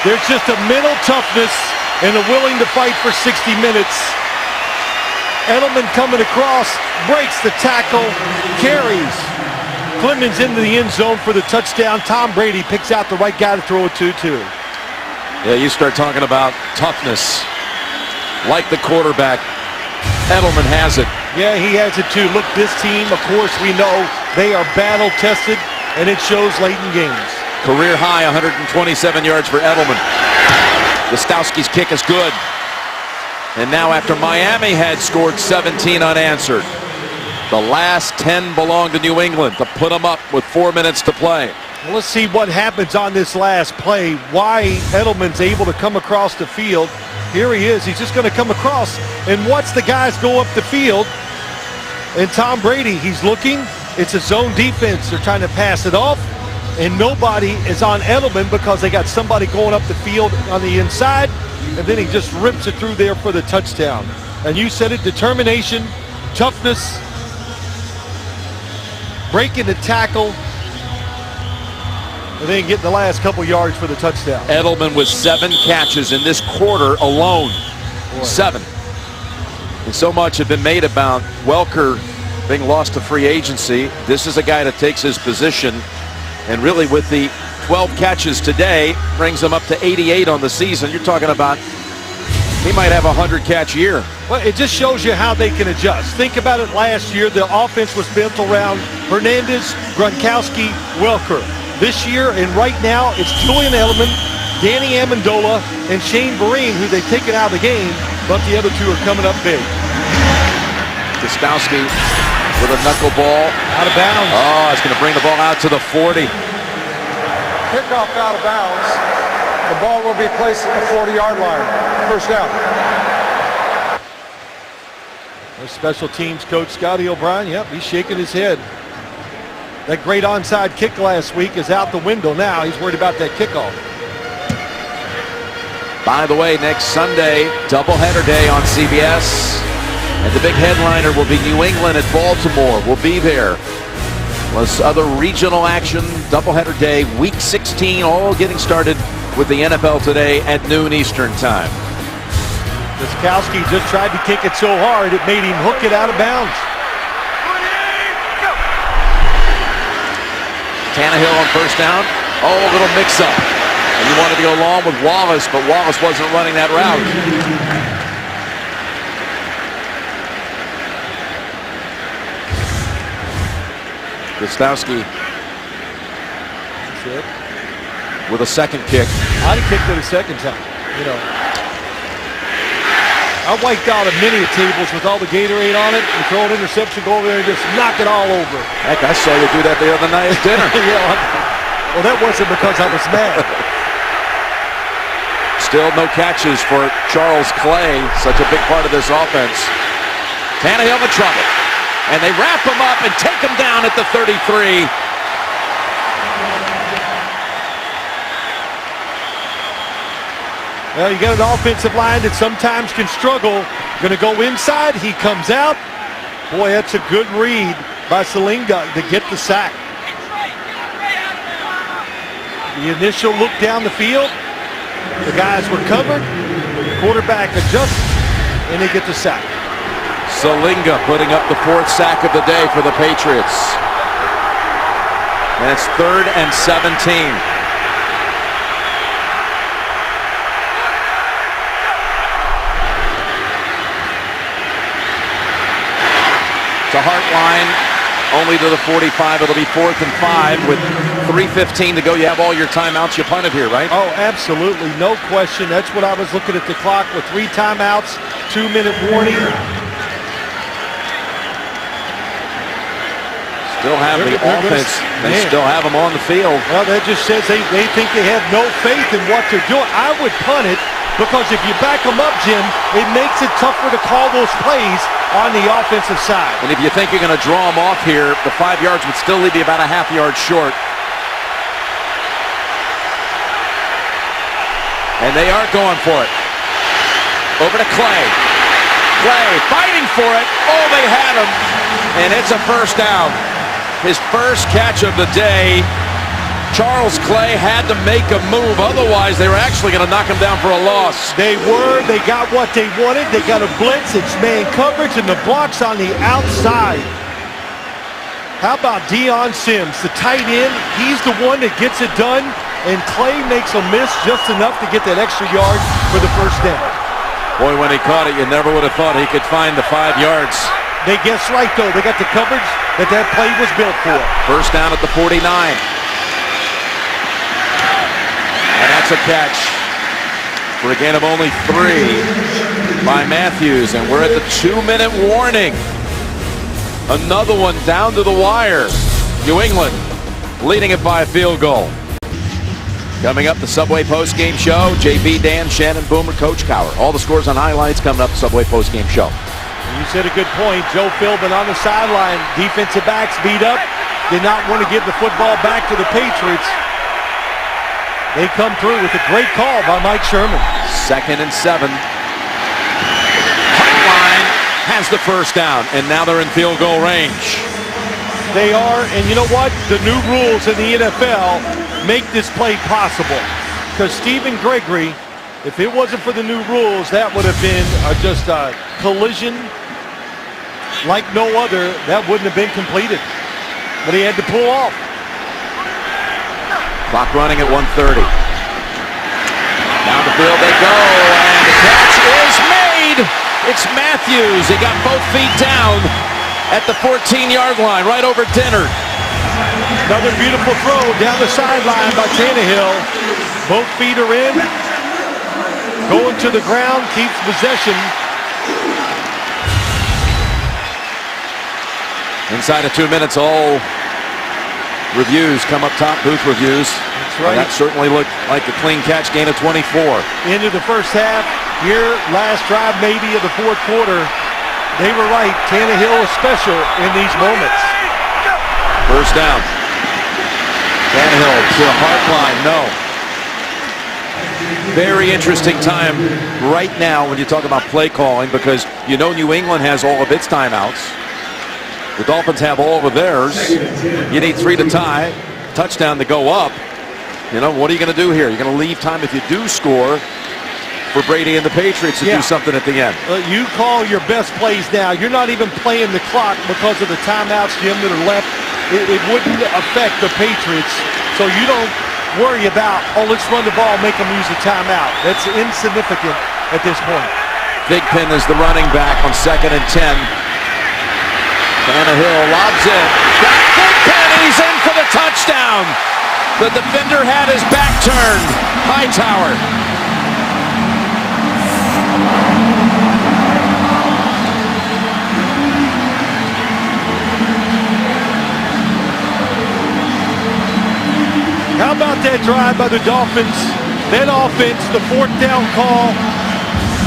There's just a mental toughness and a willing to fight for 60 minutes. Edelman coming across, breaks the tackle, carries. Clemens into the end zone for the touchdown. Tom Brady picks out the right guy to throw it to, too.
Yeah, you start talking about toughness. Like the quarterback, Edelman has it.
Yeah, he has it too. Look, this team, of course, we know they are battle-tested, and it shows late in games.
Career high 127 yards for Edelman. Gostowski's kick is good. And now after Miami had scored 17 unanswered, the last 10 belong to New England to put them up with 4 minutes to play.
Well, let's see what happens on this last play. Why Edelman's able to come across the field. Here he is. He's just going to come across and watch the guys go up the field. And Tom Brady, he's looking. It's a zone defense. They're trying to pass it off. And nobody is on Edelman because they got somebody going up the field on the inside. And then he just rips it through there for the touchdown. And you said it, determination, toughness, breaking the tackle, and then getting the last couple yards for the touchdown.
Edelman with 7 catches in this quarter alone. 7. And so much had been made about Welker being lost to free agency. This is a guy that takes his position, and really with the 12 catches today brings him up to 88 on the season. You're talking about he might have a 100-catch year.
Well, it just shows you how they can adjust. Think about it last year. The offense was built around Hernandez, Gronkowski, Welker. This year and right now, it's Julian Edelman, Danny Amendola, and Shane Vereen, who they've taken out of the game, but the other two are coming up big.
Gostowski with a knuckleball.
Out of bounds.
Oh, it's going to bring the ball out to the 40.
Kickoff out of bounds. The ball will be placed at the 40-yard line. First down.
Their special teams coach, Scotty O'Brien, yep, he's shaking his head. That great onside kick last week is out the window now. He's worried about that kickoff.
By the way, next Sunday, doubleheader day on CBS. And the big headliner will be New England at Baltimore. We'll be there. Plus other regional action, doubleheader day, week 16, all getting started with the NFL today at noon Eastern time.
Gostowski just tried to kick it so hard, it made him hook it out of bounds.
Tannehill on first down. Oh, a little mix-up. And you wanted to go long with Wallace, but Wallace wasn't running that route. Gostowski with a second kick.
I'd have kicked it a second time, you know. I wiped out many tables with all the Gatorade on it and throw an interception, go over there and just knock it all over.
Heck, I saw you do that the other night at dinner.
Yeah, well, that wasn't because I was mad.
Still no catches for Charles Clay, such a big part of this offense. Tannehill in trouble. And they wrap him up and take him down at the 33.
Well, you got an offensive line that sometimes can struggle. Going to go inside. He comes out. Boy, that's a good read by Salinga to get the sack. The initial look down the field. The guys were covered. The quarterback adjusts, and they get the sack.
Salinga putting up the 4th sack of the day for the Patriots. And it's 3rd and 17. The Hart line only to the 45. It'll be 4th and 5 with 3:15 to go. You have all your timeouts. You punted here, right?
Oh, absolutely. No question. That's what I was looking at the clock with 3 timeouts, 2-minute warning.
Still have the offense. They still have them on the field.
Well, that just says they think they have no faith in what they're doing. I would punt it because if you back them up, Jim, it makes it tougher to call those plays on the offensive side.
And if you think you're going to draw them off here, the 5 yards would still leave you about a half yard short. And they aren't going for it. Over to Clay. Clay fighting for it. Oh, they had him. And it's a first down. His first catch of the day. Charles Clay had to make a move. Otherwise, they were actually going to knock him down for a loss.
They were. They got what they wanted. They got a blitz. It's man coverage, and the block's on the outside. How about Deion Sims, the tight end? He's the one that gets it done, and Clay makes a miss just enough to get that extra yard for the first down.
Boy, when he caught it, you never would have thought he could find the 5 yards.
They guessed right, though. They got the coverage that play was built for.
First down at the 49. And that's a catch for a gain of only 3 by Matthews. And we're at the 2-minute warning. Another one down to the wire. New England leading it by a field goal. Coming up, the Subway postgame show. JB, Dan, Shannon, Boomer, Coach Cowher. All the scores and highlights coming up, the Subway postgame show.
You said a good point. Joe Philbin on the sideline. Defensive backs beat up. Did not want to give the football back to the Patriots. They come through with a great call by Mike Sherman.
2nd and 7. Hotline has the first down, and now they're in field goal range.
They are, and you know what? The new rules in the NFL make this play possible. Because Stephen Gregory, if it wasn't for the new rules, that would have been just a collision like no other. That wouldn't have been completed. But he had to pull off.
Clock running at 1:30. Down the field they go, and the catch is made. It's Matthews. He got both feet down at the 14-yard line, right over Dennard.
Another beautiful throw down the sideline by Tannehill. Both feet are in. Going to the ground, keeps possession.
Inside of 2 minutes, all reviews come up top, booth reviews.
That's right.
That certainly looked like a clean catch, gain of 24.
Into the first half. Here, last drive maybe of the fourth quarter. They were right. Tannehill is special in these moments.
First down. Tannehill to the hard line. No. Very interesting time right now when you talk about play calling, because you know New England has all of its timeouts. The Dolphins have all of theirs. You need 3 to tie. Touchdown to go up. You know, what are you going to do here? You're going to leave time if you do score for Brady and the Patriots to do something at the end.
You call your best plays now. You're not even playing the clock because of the timeouts, Jim, that are left. It wouldn't affect the Patriots. So you don't worry about, oh, let's run the ball, make them use a timeout. That's insignificant at this point.
Thigpen is the running back on 2nd and 10. Tannehill lobs it. Got Thigpen, and he's in for the touchdown. The defender had his back turned. Hightower.
How about that drive by the Dolphins? That offense, the 4th down call,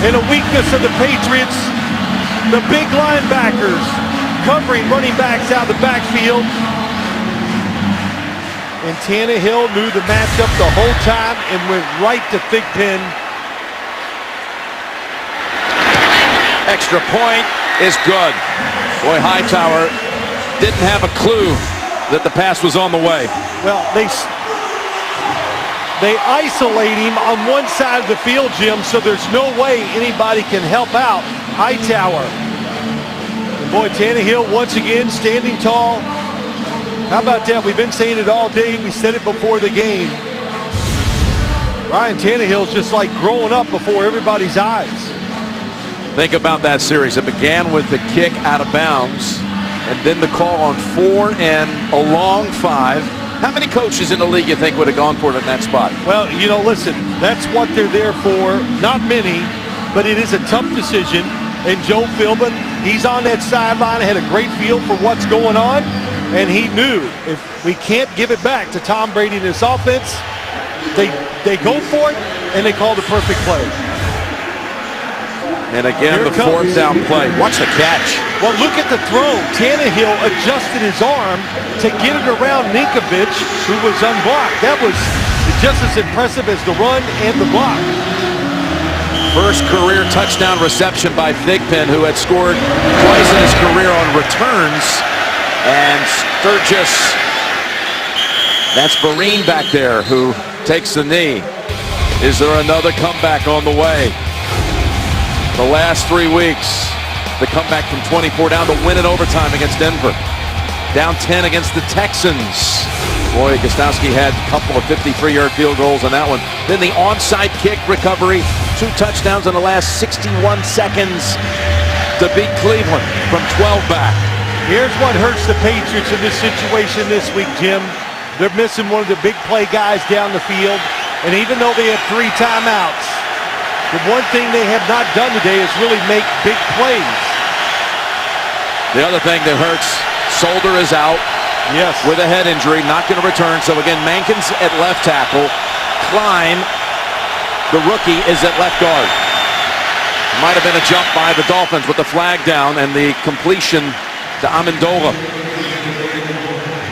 and a weakness of the Patriots. The big linebackers covering running backs out of the backfield. And Tannehill knew the matchup the whole time and went right to Thigpen.
Extra point is good. Boy, Hightower didn't have a clue that the pass was on the way.
Well, they isolate him on one side of the field, Jim, so there's no way anybody can help out Hightower. And boy, Tannehill once again standing tall. How about that? We've been saying it all day. We said it before the game. Ryan Tannehill's just like growing up before everybody's eyes.
Think about that series. It began with the kick out of bounds, and then the call on 4 and a long 5. How many coaches in the league you think would have gone for it in that spot?
Well, you know, listen, that's what they're there for. Not many, but it is a tough decision. And Joe Philbin, he's on that sideline, had a great feel for what's going on, and he knew if we can't give it back to Tom Brady and his offense, they go for it, and they call the perfect play.
And again, the 4th down play. Watch the catch.
Well, look at the throw. Tannehill adjusted his arm to get it around Ninkovich, who was unblocked. That was just as impressive as the run and the block.
First career touchdown reception by Thigpen, who had scored twice in his career on returns. And Sturgis, that's Vereen back there, who takes the knee. Is there another comeback on the way? The last 3 weeks, the comeback from 24 down to win in overtime against Denver. down 10 against the Texans. Boy, Gostowski had a couple of 53-yard field goals on that one. Then the onside kick recovery, 2 touchdowns in the last 61 seconds to beat Cleveland from 12 back.
Here's what hurts the Patriots in this situation this week, Jim. They're missing one of the big play guys down the field, and even though they have 3 timeouts, the one thing they have not done today is really make big plays.
The other thing that hurts, Solder is out.
Yes.
With a head injury, not going to return. So again, Mankins at left tackle. Klein, the rookie, is at left guard. Might have been a jump by the Dolphins with the flag down and the completion to Amendola.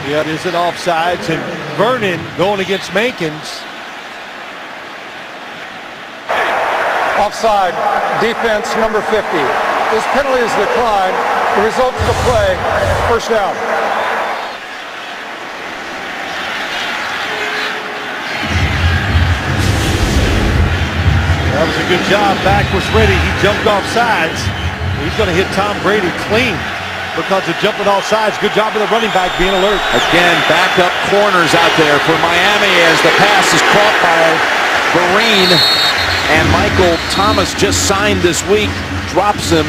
Yeah, it is an offsides, and Vernon going against Mankins.
Offside, defense number 50. This penalty is declined. The result of the play, first down.
That was a good job. Back was ready. He jumped off sides. He's going to hit Tom Brady clean because of jumping off sides. Good job of the running back being alert.
Again, backup corners out there for Miami as the pass is caught by Vereen. And Michael Thomas just signed this week. Drops him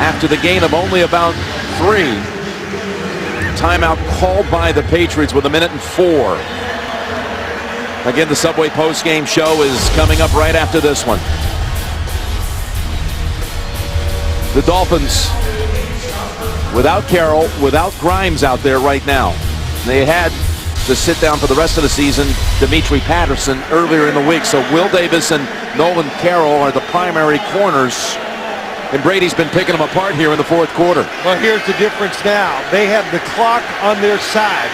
after the gain of only about 3. Timeout called by the Patriots with 1:04. Again, the Subway post-game show is coming up right after this one. The Dolphins, without Carroll, without Grimes out there right now. They had to sit down for the rest of the season Demetri Patterson earlier in the week. So Will Davis and Nolan Carroll are the primary corners. And Brady's been picking them apart here in the 4th quarter.
Well, here's the difference now. They have the clock on their side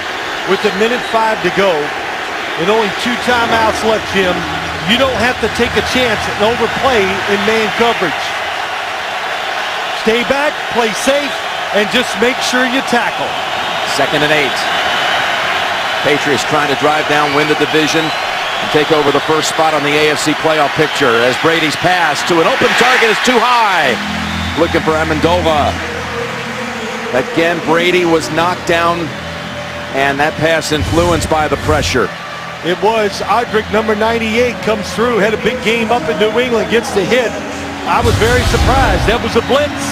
with 1:05 to go. And only 2 timeouts left, Jim. You don't have to take a chance and overplay in man coverage. Stay back, play safe, and just make sure you tackle.
2nd and 8. Patriots trying to drive down, win the division, and take over the first spot on the AFC playoff picture as Brady's pass to an open target is too high. Looking for Amendola. Again, Brady was knocked down, and that pass influenced by the pressure.
It was Odrick, number 98, comes through, had a big game up in New England, gets the hit. I was very surprised. That was a blitz.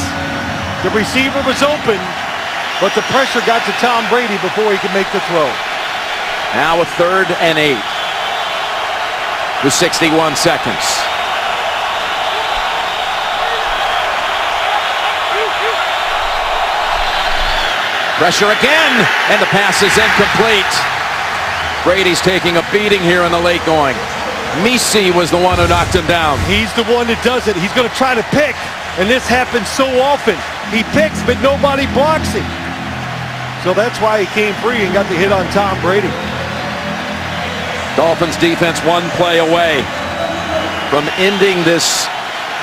The receiver was open, but the pressure got to Tom Brady before he could make the throw.
Now a 3rd and 8 with 61 seconds. Pressure again, and the pass is incomplete. Brady's taking a beating here in the late going. Misi was the one who knocked him down.
He's the one that does it. He's going to try to pick, and this happens so often. He picks, but nobody blocks him. So that's why he came free and got the hit on Tom Brady.
Dolphins defense 1 play away from ending this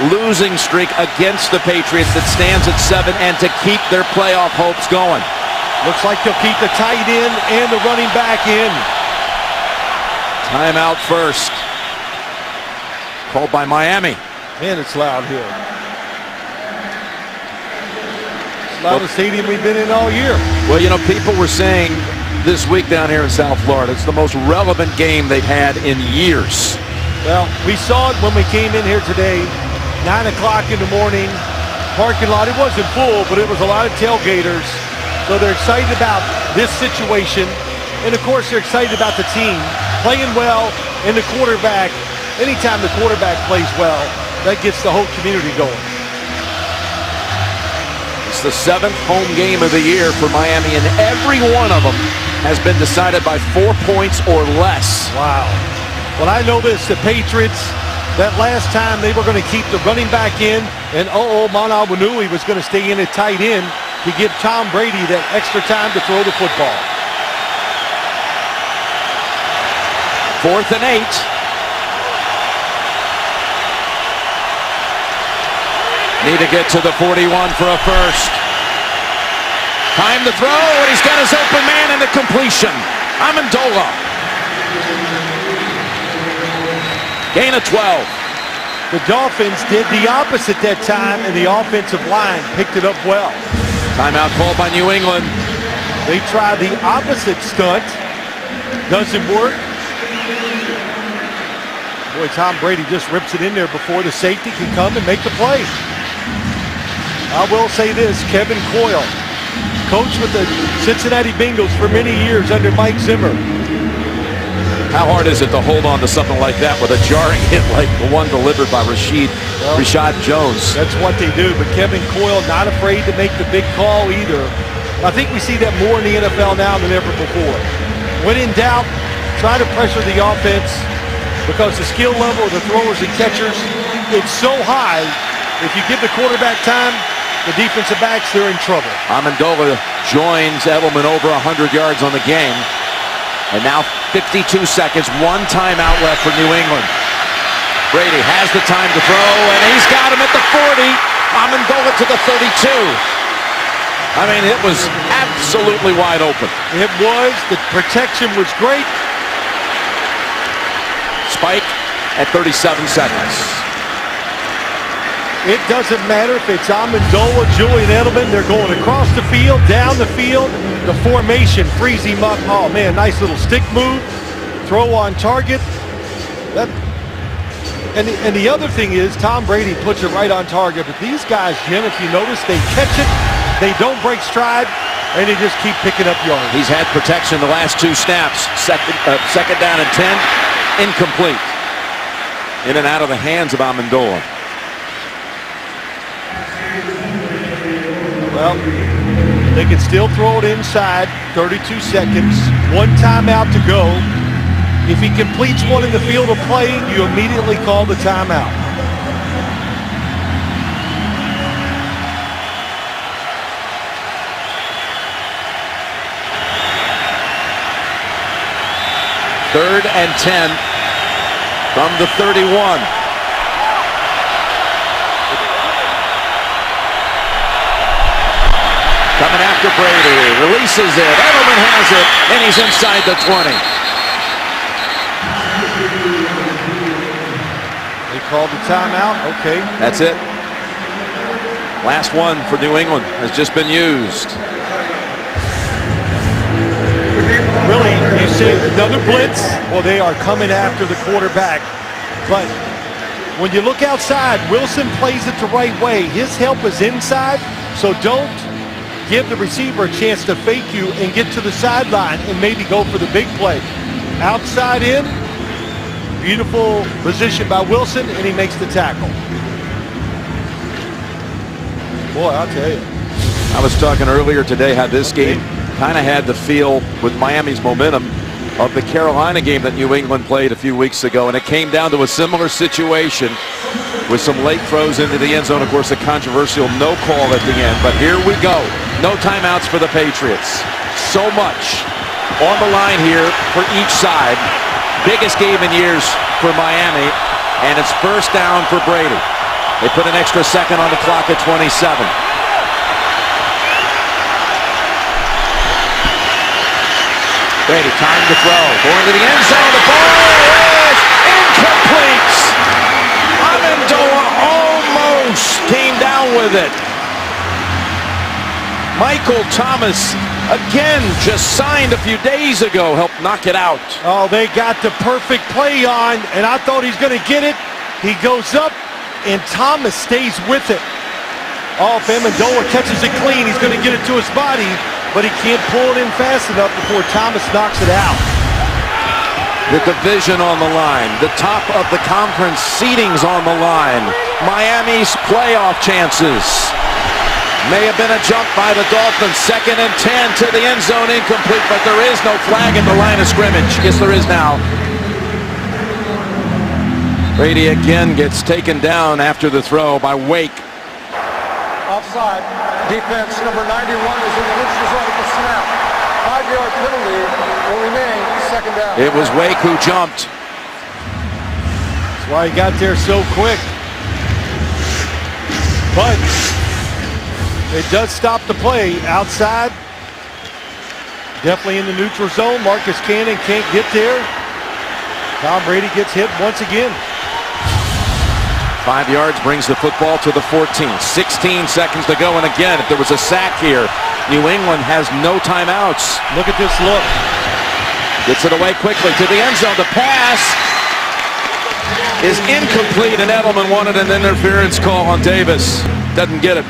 losing streak against the Patriots that stands at 7 and to keep their playoff hopes going.
Looks like they'll keep the tight end and the running back in.
Timeout first. Called by Miami.
Man, it's loud here. It's the loudest stadium we've been in all year.
Well, you know, people were saying this week down here in South Florida, it's the most relevant game they've had in years.
Well, we saw it when we came in here today, 9 o'clock in the morning. Parking lot, it wasn't full, but it was a lot of tailgaters. So they're excited about this situation. And, of course, they're excited about the team playing well and the quarterback. Anytime the quarterback plays well, that gets the whole community going.
It's the 7th home game of the year for Miami, and every one of them has been decided by 4 points or less.
Wow. Well, I know this, the Patriots, that last time they were going to keep the running back in, and Mana Wanui was going to stay in at tight end to give Tom Brady that extra time to throw the football.
4th and 8. Need to get to the 41 for a first. Time to throw, and he's got his open man and the completion. Amendola. Gain of 12.
The Dolphins did the opposite that time, and the offensive line picked it up well.
Timeout called by New England.
They try the opposite stunt. Doesn't work. Boy, Tom Brady just rips it in there before the safety can come and make the play. I will say this, Kevin Coyle, coach with the Cincinnati Bengals for many years under Mike Zimmer.
How hard is it to hold on to something like that with a jarring hit like the one delivered by Rashad Jones?
That's what they do, but Kevin Coyle not afraid to make the big call either. I think we see that more in the NFL now than ever before. When in doubt, try to pressure the offense because the skill level of the throwers and catchers, it's so high. If you give the quarterback time, the defensive backs, they're in trouble.
Amendola joins Edelman over 100 yards on the game. And now 52 seconds, one timeout left for New England. Brady has the time to throw, and he's got him at the 40. Amendola to the 32. I mean, it was absolutely wide open.
It was. The protection was great.
Spike at 37 seconds.
It doesn't matter if it's Amendola, Julian Edelman. They're going across the field, down the field. The formation frees him up. Oh, man, nice little stick move. Throw on target. And the other thing is Tom Brady puts it right on target. But these guys, Jim, if you notice, they catch it. They don't break stride, and they just keep picking up yards.
He's had protection the last two snaps. Second down and 10. Incomplete. In and out of the hands of Amendola.
Well, they can still throw it inside. 32 seconds. One timeout to go. If he completes one in the field of play, you immediately call the timeout.
Third and 10 from the 31. Coming after Brady, releases it, Edelman has it, and he's inside the 20.
They called the timeout, okay.
That's it. Last one for New England has just been used.
Really, you see another blitz, well, they are coming after the quarterback. But when you look outside, Wilson plays it the right way. His help is inside, so don't give the receiver a chance to fake you and get to the sideline and maybe go for the big play. Outside in, beautiful position by Wilson, and he makes the tackle. Boy, I'll tell you.
I was talking earlier today how this game kind of had the feel with Miami's momentum of the Carolina game that New England played a few weeks ago, and it came down to a similar situation with some late throws into the end zone. Of course, a controversial no call at the end, but here we go. No timeouts for the Patriots. So much on the line here for each side. Biggest game in years for Miami, and it's first down for Brady. They put an extra second on the clock at 27. Brady, time to throw. Going to the end zone. The ball is incomplete. Amendola almost came down with it. Michael Thomas, again, just signed a few days ago, helped knock it out.
Oh, they got the perfect play on, and I thought he's going to get it. He goes up, and Thomas stays with it. Oh, if Amendola catches it clean, he's going to get it to his body, but he can't pull it in fast enough before Thomas knocks it out.
The division on the line. The top of the conference seedings on the line. Miami's playoff chances. May have been a jump by the Dolphins. 2nd and 10 to the end zone, incomplete, but there is no flag in the line of scrimmage. Yes, there is now. Brady again gets taken down after the throw by Wake.
Offside. Defense number 91 is in the neutral zone at the snap. 5-yard penalty will remain. Second down.
It was Wake who jumped.
That's why he got there so quick. But it does stop the play outside. Definitely in the neutral zone. Marcus Cannon can't get there. Tom Brady gets hit once again.
5 yards brings the football to the 14. 16 seconds to go, and again, if there was a sack here, New England has no timeouts.
Look at this look.
Gets it away quickly to the end zone. The pass is incomplete, and Edelman wanted an interference call on Davis. Doesn't get it.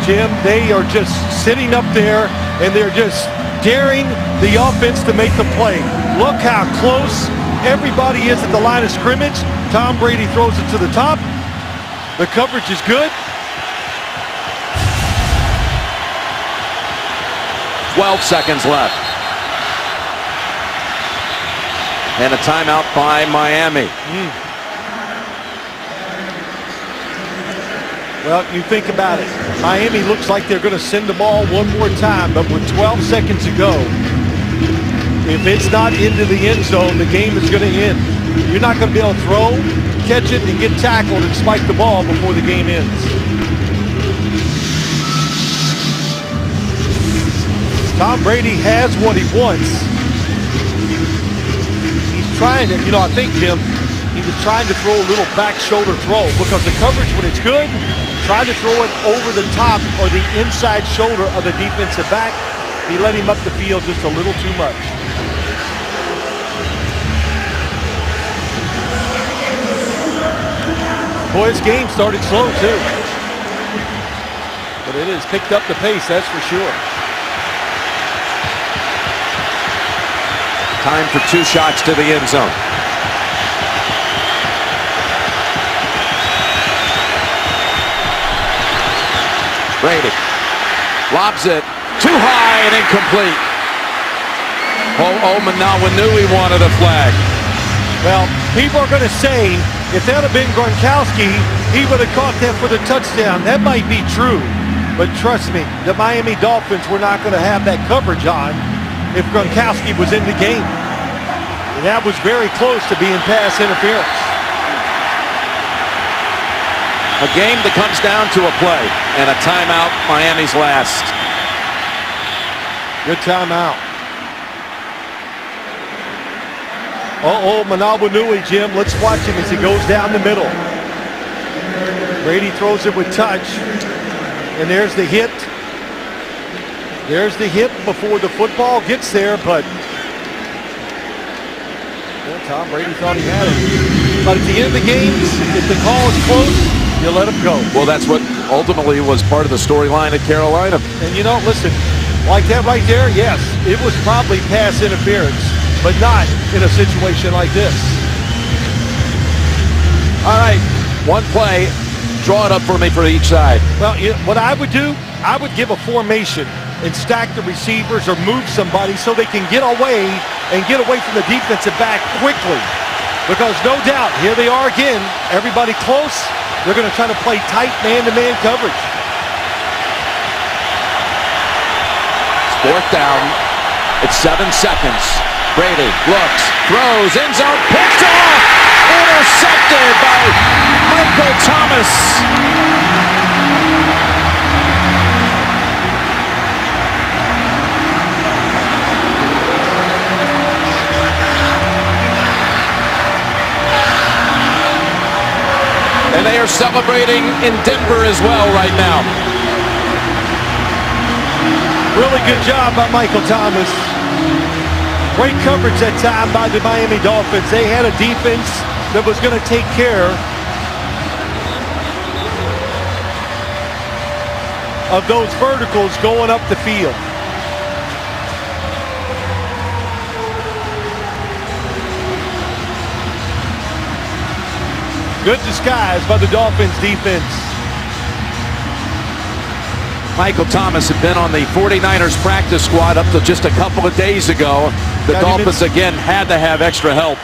Jim, they are just sitting up there, and they're just daring the offense to make the play. Look how close everybody is at the line of scrimmage. Tom Brady throws it to the top. The coverage is good.
12 seconds left. And a timeout by Miami.
Well, you think about it. Miami looks like they're going to send the ball one more time, but with 12 seconds to go, if it's not into the end zone, the game is going to end. You're not going to be able to throw, catch it, and get tackled and spike the ball before the game ends. Tom Brady has what he wants. He's trying to, I think, Jim, he was trying to throw a little back shoulder throw because the coverage, when it's good, trying to throw it over the top or the inside shoulder of the defensive back. He let him up the field just a little too much. Boy, this game started slow too. But it has picked up the pace, that's for sure.
Time for 2 shots to the end zone. Brady lobs it too high and incomplete. Manawa knew he wanted a flag.
Well, people are going to say if that had been Gronkowski, he would have caught that for the touchdown. That might be true, but trust me, the Miami Dolphins were not going to have that coverage on if Gronkowski was in the game. And that was very close to being pass interference.
A game that comes down to a play and a timeout, Miami's last.
Good timeout. Manawa, Jim. Let's watch him as he goes down the middle. Brady throws it with touch. And there's the hit. There's the hit before the football gets there, but Tom Brady thought he had it. But at the end of the game, if the call is close, you let him go.
Well, that's what ultimately was part of the storyline at Carolina.
And listen, like that right there, yes, it was probably pass interference, but not in a situation like this.
All right, one play. Draw it up for me for each side.
Well, what I would do, I would give a formation and stack the receivers or move somebody so they can get away from the defensive back quickly. Because no doubt, here they are again, everybody close. They're going to try to play tight man-to-man coverage.
It's 4th down. It's 7 seconds. Brady looks, throws, end zone, picked off, intercepted by Michael Thomas. And they are celebrating in Denver as well right now.
Really good job by Michael Thomas. Great coverage that time by the Miami Dolphins. They had a defense that was going to take care of those verticals going up the field. Good disguise by the Dolphins defense.
Michael Thomas had been on the 49ers practice squad up to just a couple of days ago. The Dolphins again had to have extra help.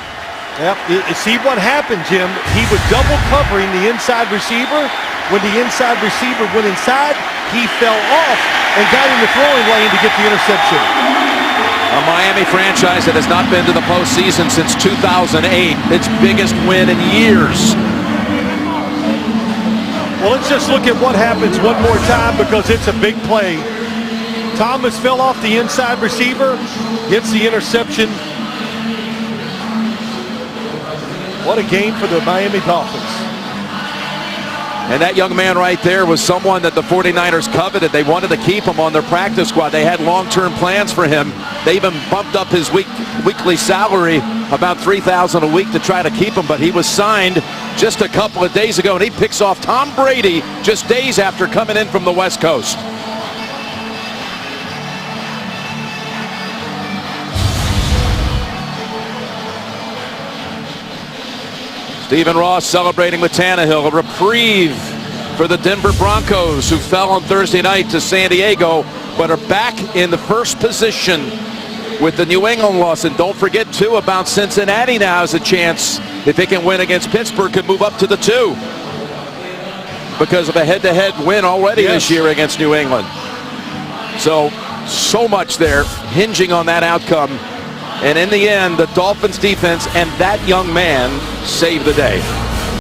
Yep. You see what happened, Jim? He was double covering the inside receiver. When the inside receiver went inside, he fell off and got in the throwing lane to get the interception.
A Miami franchise that has not been to the postseason since 2008. Its biggest win in years.
Well, let's just look at what happens one more time because it's a big play. Thomas fell off the inside receiver, gets the interception. What a game for the Miami Dolphins.
And that young man right there was someone that the 49ers coveted. They wanted to keep him on their practice squad. They had long-term plans for him. They even bumped up his weekly salary about $3,000 a week to try to keep him, but he was signed just a couple of days ago, and he picks off Tom Brady just days after coming in from the West Coast. Stephen Ross celebrating with Tannehill. A reprieve for the Denver Broncos, who fell on Thursday night to San Diego, but are back in the first position with the New England loss. And don't forget, too, about Cincinnati now has a chance, if they can win against Pittsburgh, could move up to the 2 because of a head-to-head win already this year against New England. So much there hinging on that outcome. And in the end, the Dolphins defense and that young man saved the day.